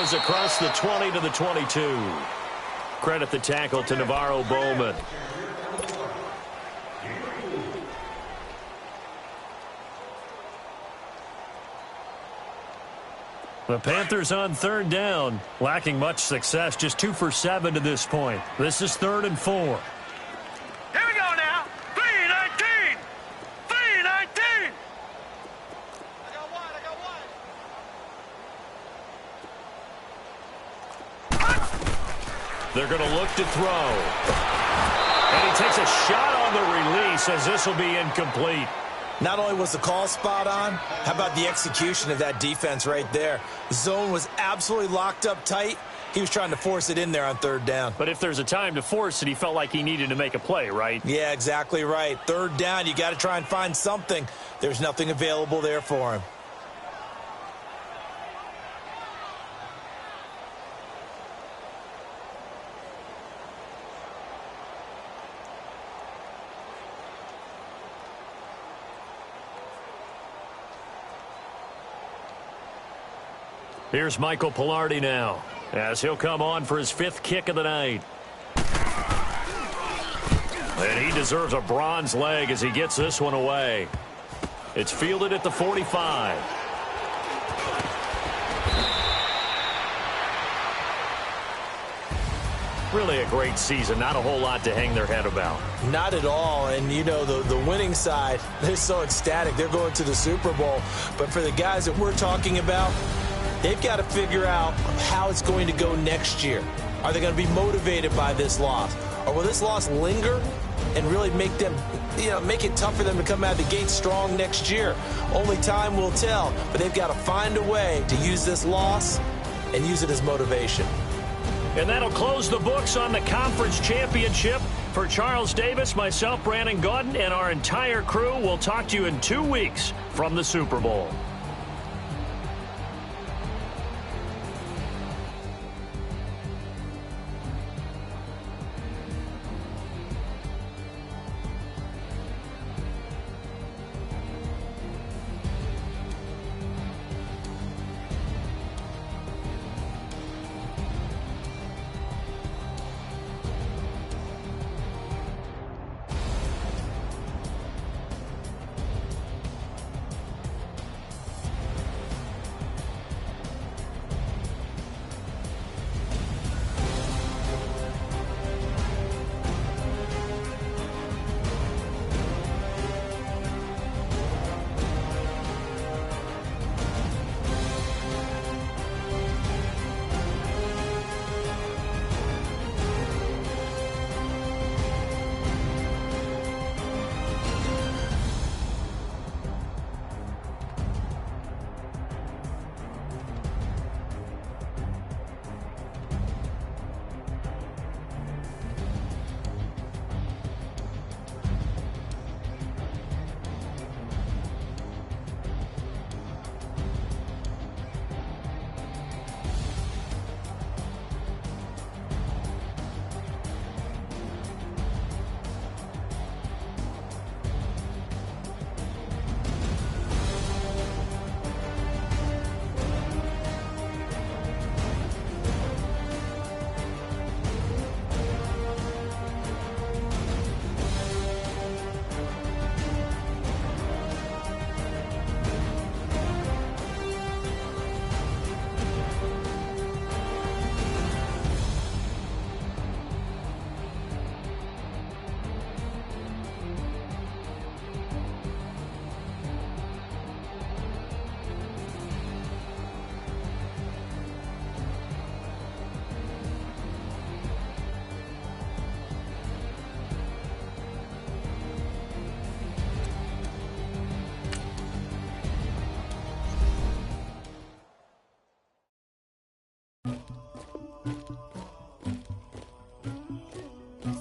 Across the 20 to the 22. Credit the tackle to Navarro Bowman. The Panthers on third down, lacking much success, just 2 for 7 to this point. This is 3rd and 4. Here we go now. 3-19. 3-19. I got one. They're going to look to throw. And he takes a shot on the release as this will be incomplete. Not only was the call spot on, how about the execution of that defense right there? The zone was absolutely locked up tight. He was trying to force it in there on 3rd down. But if there's a time to force it, he felt like he needed to make a play, right? Yeah, exactly right. 3rd down, you got to try and find something. There's nothing available there for him. Here's Michael Pilardi now, as he'll come on for his 5th kick of the night. And he deserves a bronze leg as he gets this one away. It's fielded at the 45. Really a great season. Not a whole lot to hang their head about. Not at all. And, you know, the winning side, they're so ecstatic. They're going to the Super Bowl. But for the guys that we're talking about, they've got to figure out how it's going to go next year. Are they going to be motivated by this loss? Or will this loss linger and really make them, make it tough for them to come out of the gate strong next year? Only time will tell. But they've got to find a way to use this loss and use it as motivation. And that'll close the books on the conference championship. For Charles Davis, myself, Brandon Gaudin, and our entire crew, we'll talk to you in 2 weeks from the Super Bowl.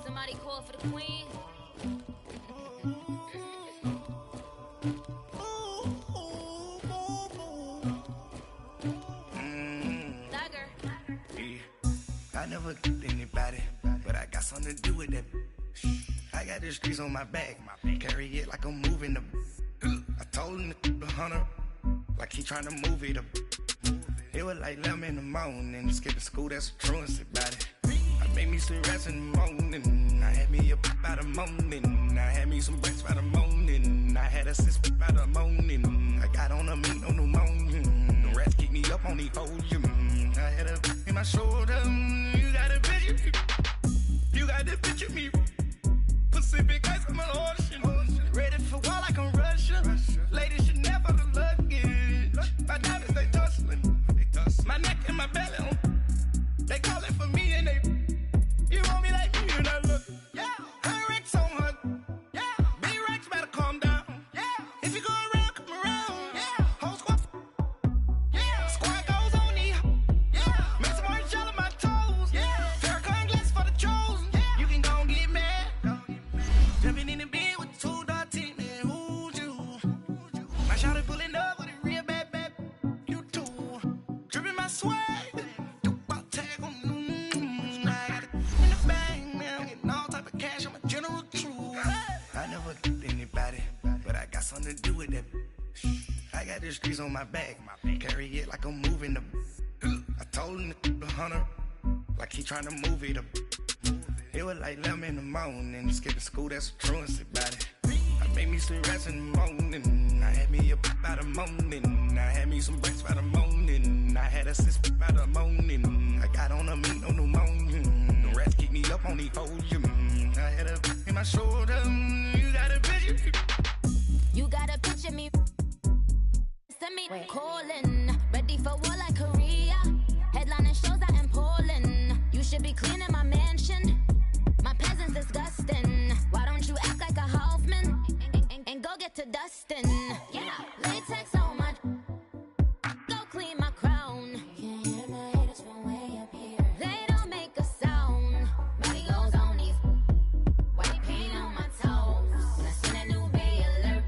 Somebody call for the queen. I never did anybody, but I got something to do with that. I got the streets on my back, carry it like I'm moving the. I told him to the hunter, like he trying to move it up. It was like 11 in the morning, skipping school, that's a truancy about it. I made me some rest in the morning, I had me a pop by the morning, I had me some breakfast by the morning, I had a six by the morning, I got on a meat on the morning. Rats keep me up on these hoes. I had a in my shoulder. You got a picture. You got the picture me. Pacific ice on my ocean. Ready for war like I'm Russian. Ladies should never the luggage. My diamonds they tussling. My neck and my belly. They calling for me and they. You want me like me and I look. Yeah. Her Rex on her. Yeah. Big Rex better calm down. Yeah. If you go around, come around. Yeah. Whole squad. Yeah. Squad goes on me. Yeah. Make some orange gel on my toes. Yeah. Farrakhan glass for the chosen. Yeah. You can go and get mad. Jumping in the bed with 2 dark teeth, man. Who's you? My shawty pulling up with a real bad. You too. Dripping my swag. Something to do with that. I got the streets on my back. Carry it like I'm moving the. I told him the hunter, like he trying to move it up. It was like 11 in the morning. Skipping school, that's a truancy about it. I made me some rest in the morning. I had me a pop by the morning. I had me some breaks by the morning. I had a sis by the morning. I got on a meat, no pneumonia. The rats keep me up on these hoes. I had a in my shoulder. You got a picture. You gotta picture me. Send me calling. Ready for war like Korea. Headlining shows out in Poland. You should be cleaning my mansion. My peasants disgusting. Why don't you act like a Hoffman and go get to dustin'? Yeah, latex on my. Go clean my crown. Can't hear my haters from way up here. They don't make a sound. Money goes on these. White paint on my toes. When I send a new bay alert.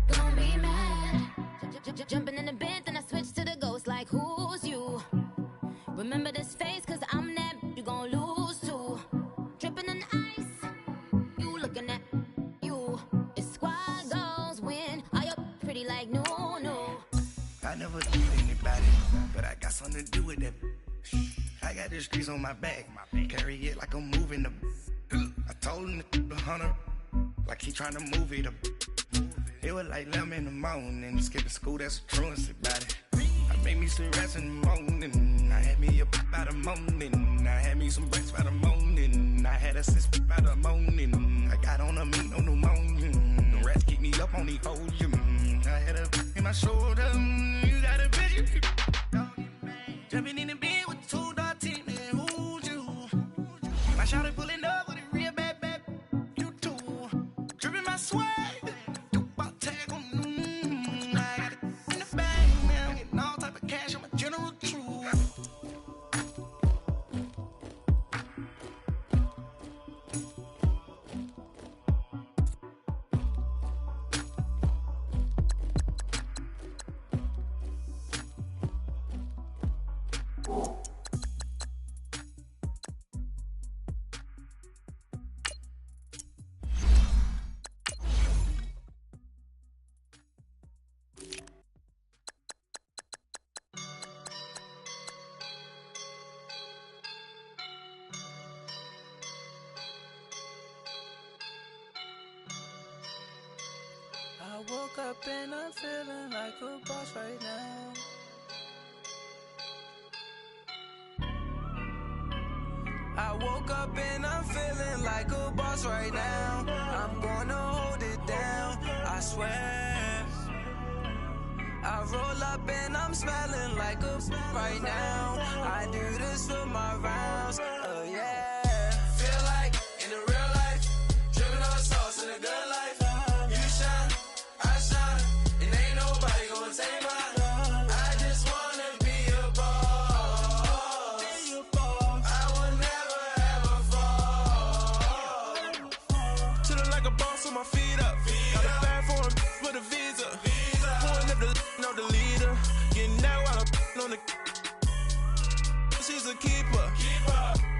Gonna be mad. Jumping in the bed, then I switch to the ghost like who's you? Remember this face, cause I'm that you gon' lose too. Dripping in ice, you looking at you. It's squad goals win. Are you pretty like no? I never treat anybody, but I got something to do with that. I got the streets on my back. Carry it like I'm moving the. I told him the hunter, like he trying to move it up. It was like 11 in the morning. Skipping school, that's a truancy about it. I made me some rest in the morning. I had me a pop by the morning. I had me some breaks by the morning. I had a sis by the morning. I got on a meat, no pneumonia. The rats keep me up on these hoes. I had a in my shoulder. You got a picture. Jumping in the bed with 2 dark teeth, man. Who's you? My shawty pulling up with a real bad. You too. Dripping my swag. I woke up and I'm feeling like a boss right now. I woke up and I'm feeling like a boss right now. I'm gonna hold it down, I swear. I roll up and I'm smelling like a right now. I do this for my rounds, oh yeah. Feel like in the real life, dripping on sauce in a good life. You shine, I shine, and ain't nobody gonna take mine. I just wanna be a boss. I will never ever fall. Chillin' like a boss with my feet up. Got a bag for him with a visa. Pulling up the know the leader. Getting that while I'm on the. She's a keeper.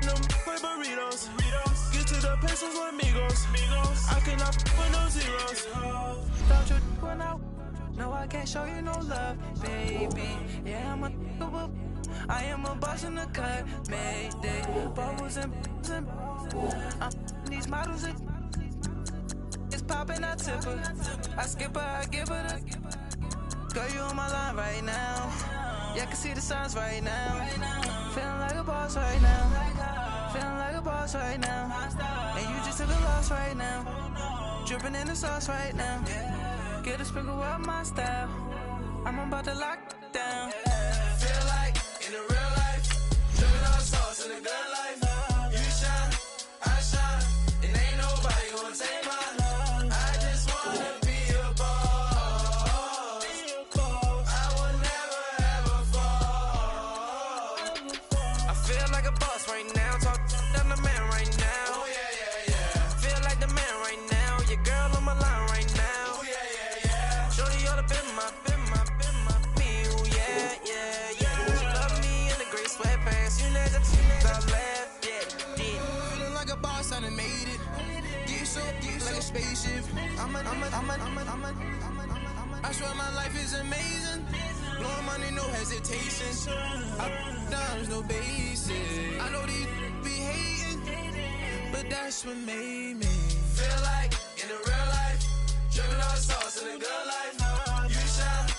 No play burritos. Get to the pesos with amigos. I cannot with no zeros. Don't you run out? No, I can't show you no love, baby. Yeah, I am a boss in the cut, Mayday. Bubbles and these models, it's popping, I tip her. I skip her, I give her the. Girl, you on my line right now. Yeah, I can see the signs right now. Feeling like a boss right now. Feeling like a boss right now. And you just took a loss right now. Dripping in the sauce right now. Get a sprinkle up my style. I'm about to lock down. Feel like in the real life, dripping all sauce in the good life. You shine, I shine, and ain't nobody gonna take mine. I just wanna be a boss. I will never ever fall. I feel like a boss right now. Talk down the man right now. Oh yeah, yeah, yeah. Feel like the man right now. Your girl on my line right now. Oh yeah, yeah, yeah. Shorty ought to been my me. Ooh, yeah, yeah, yeah. She love me in the gray sweatpants. You never stop laugh. Yeah, yeah. Feeling like a boss, I done made it. Get so deep like a spaceship. I swear my life is amazing. Blowing money, no hesitation. Dimes, no basic. I know these be hating, but that's what made me feel like in the real life, dripping all sauce in the good life. You shine,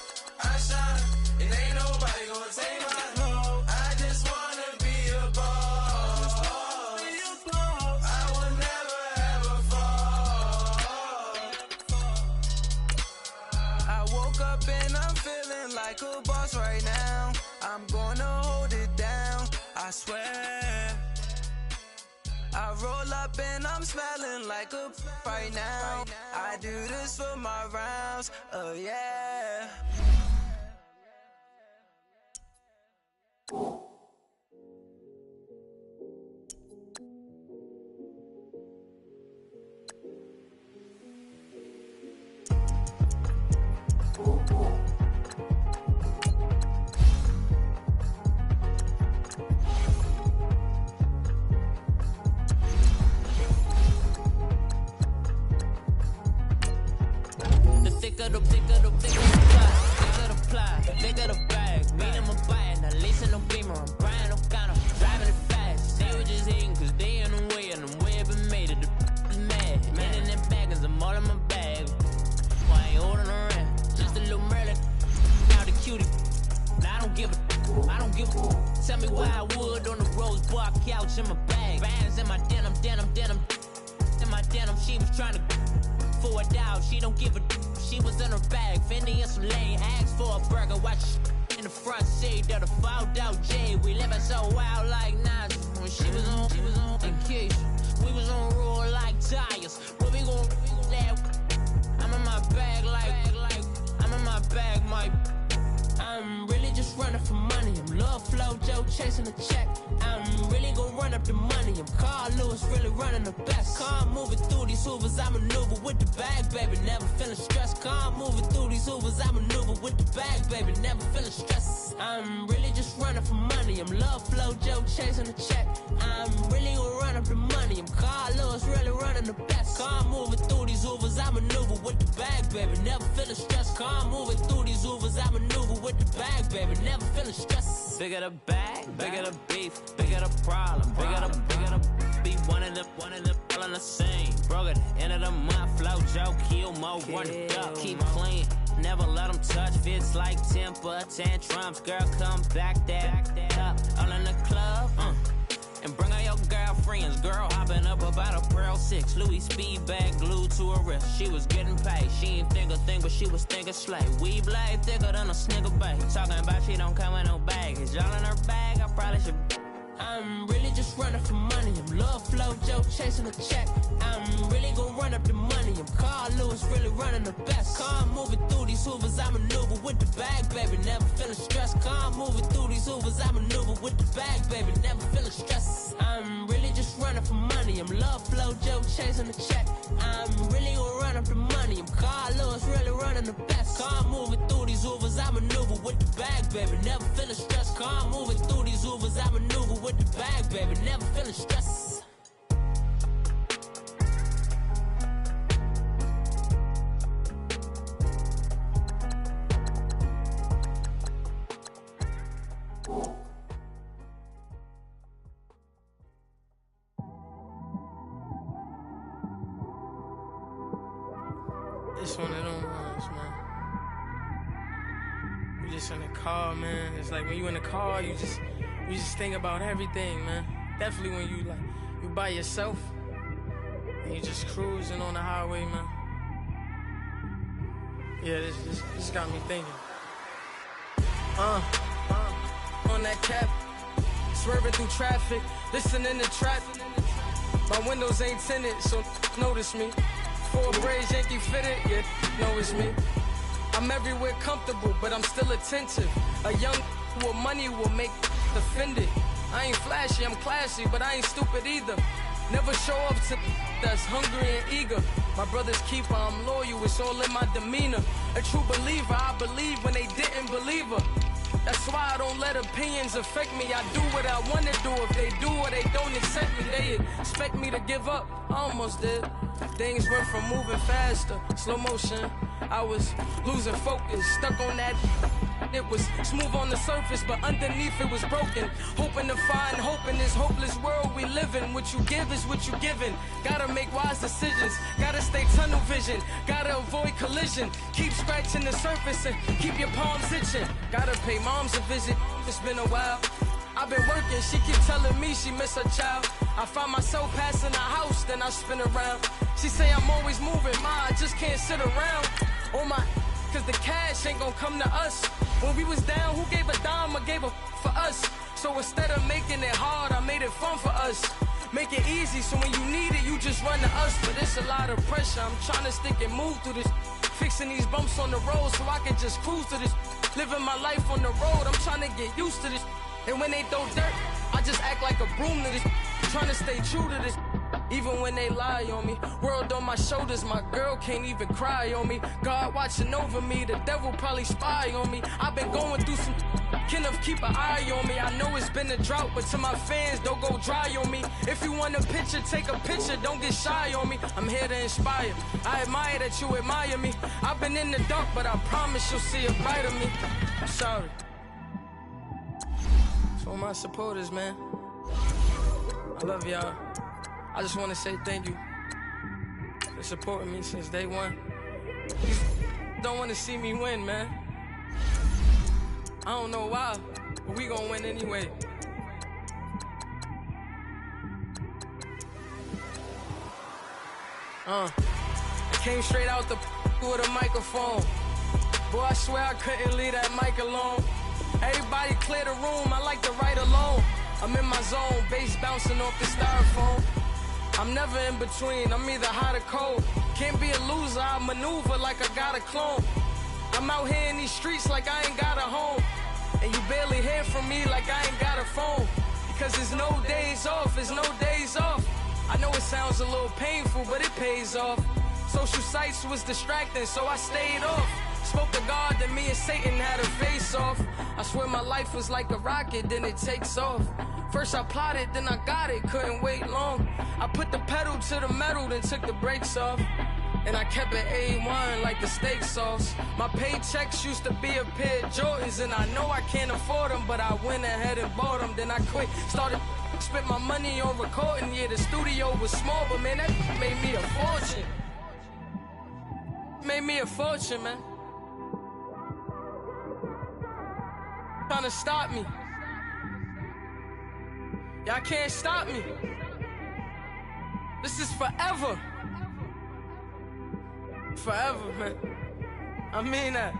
I shine, and ain't nobody gonna take mine. I just wanna be a boss. I will never ever fall. I woke up and I'm feeling like a boss right now. I'm gonna hold it down, I swear. I roll up and I'm smelling like a right now. I do this for my rounds, oh yeah. Thicker the plot, thicker the bag. Mean I'm a buyer, now listen no beamer. I'm Brian O'Connor, driving it fast. They were just hating cause they in the way, and the way I've been made it. The is mad. Man in them baggins, I'm all in my bag. Why I ain't holding around? Just a little Merlin. Now the cutie. Now I don't give a. Tell me why I would on the rose bar couch in my bag. Bands in my denim. In my denim, she was trying to for a doubt. She don't give a. She was in her bag, Fendi and some lane. Asked for a burger, watch in the front seat of the fouled out J. We living so wild like Nas. When she was on vacation, we was on roll like tires. Where we gon' that? I'm in my bag like I'm in my bag, my. I'm really just running for money. I'm Love Flow Joe chasing a check. I'm really gon' run up the money. I'm Carl Lewis, really running the best. Car moving through these Hoovers, I maneuver with the bag, baby. Never feeling stressed. Car moving through these Hoovers, I maneuver with the bag, baby. Never feeling stressed. I'm really just running for money. I'm Love Flow Joe chasing a check. I'm really gon' run up the money. I'm Carl Lewis, really running the best. Car moving through these Hoovers, I maneuver with the bag, baby. Never feeling stressed. Car moving through these Hoovers, I maneuver with the bag, baby. Never feeling stressed. Bigger the bag, bigger the beef, bigger the problem, bigger the be one of the all in the same. Broke at the end of the month, Flow Joe, kill more, run it up, keep clean. Never let them touch, fits like temper tantrums. Girl, come back that up, all in the club, and bring all your girlfriends. Girl hopping up about a Pearl 6 Louis speed bag glued to her wrist. She was getting paid, she ain't think a thing, but she was thinking slay. We blade thicker than a snigger bag. Talking about she don't come with no baggage. All in her bag, I probably should. I'm really just running for money. I'm Love Flow Joe chasing a check. I'm really gon' run up the money. I'm Carl Lewis, really running the best. Car moving through these Hoovers, I maneuver with the bag, baby. Never feeling stressed. Car moving through these Hoovers, I maneuver with the bag, baby. Never feeling stressed. I'm really just running for money. I'm Love Flow Joe chasing a check. I'm really gon' run up the money. I'm Carl Lewis, really running the best. Car moving through these Hoovers, I maneuver with the bag, baby. Never feeling stressed. Car moving through these Hoovers, I maneuver with the bag, baby. Never feeling stressed. It's one of them ones, man. We just just in the car, man. It's like when you in the car, you just think about everything, man. Definitely when you by yourself and you just cruising on the highway, man. Yeah, this got me thinking. On that cap, swerving through traffic, listening to trap. My windows ain't tinted, so notice me. 4 braids, Yankee fitted, yeah, know it's me. I'm everywhere comfortable, but I'm still attentive. A young with money will make offended. I ain't flashy, I'm classy, but I ain't stupid either. Never show up to that's hungry and eager. My brother's keeper, I'm loyal, it's all in my demeanor. A true believer, I believe when they didn't believe her. That's why I don't let opinions affect me. I do what I want to do. If they do or they don't accept me, they expect me to give up. I almost did. Things went from moving faster, slow motion. I was losing focus, stuck on that. It was smooth on the surface, but underneath it was broken. Hoping to find hope in this hopeless world we live in. What you give is what you given. Gotta make wise decisions. Gotta stay tunnel vision. Gotta avoid collision. Keep scratching the surface and keep your palms itching. Gotta pay moms a visit. It's been a while. I've been working. She keep telling me she miss her child. I find myself passing the house, then I spin around. She say I'm always moving. Ma, I just can't sit around. Oh my, cause the cash ain't gonna come to us. When we was down, who gave a dime or gave a for us? So instead of making it hard, I made it fun for us. Make it easy, so when you need it, you just run to us. But it's a lot of pressure, I'm trying to stick and move through this. Fixing these bumps on the road so I can just cruise to this. Living my life on the road, I'm trying to get used to this. And when they throw dirt, I just act like a broom to this. Trying to stay true to this. Even when they lie on me, world on my shoulders, my girl can't even cry on me. God watching over me, the devil probably spy on me. I've been going through some, Kenneth keep an eye on me. I know it's been a drought, but to my fans, don't go dry on me. If you want a picture, take a picture, don't get shy on me. I'm here to inspire, I admire that you admire me. I've been in the dark, but I promise you'll see a brighter me. I'm sorry. For my supporters, man, I love y'all. I just want to say thank you for supporting me since day one. You don't want to see me win, man. I don't know why, but we gonna win anyway. I came straight out the with a microphone. Boy, I swear I couldn't leave that mic alone. Everybody clear the room, I like to write alone. I'm in my zone, bass bouncing off the styrofoam. I'm never in between, I'm either hot or cold. Can't be a loser, I maneuver like I got a clone. I'm out here in these streets like I ain't got a home. And you barely hear from me like I ain't got a phone. Because there's no days off, there's no days off. I know it sounds a little painful, but it pays off. Social sites was distracting, so I stayed off. Spoke to God, then me and Satan had a face off. I swear my life was like a rocket, then it takes off. First I plotted, then I got it, couldn't wait long. I put the pedal to the metal, then took the brakes off. And I kept it A1 like the steak sauce. My paychecks used to be a pair of Jordans, and I know I can't afford them, but I went ahead and bought them. Then I quit, started spent my money on recording. Yeah, the studio was small, but man, that made me a fortune. Made me a fortune, man. Trying to stop me. Y'all can't stop me. This is forever. Forever, man. I mean that.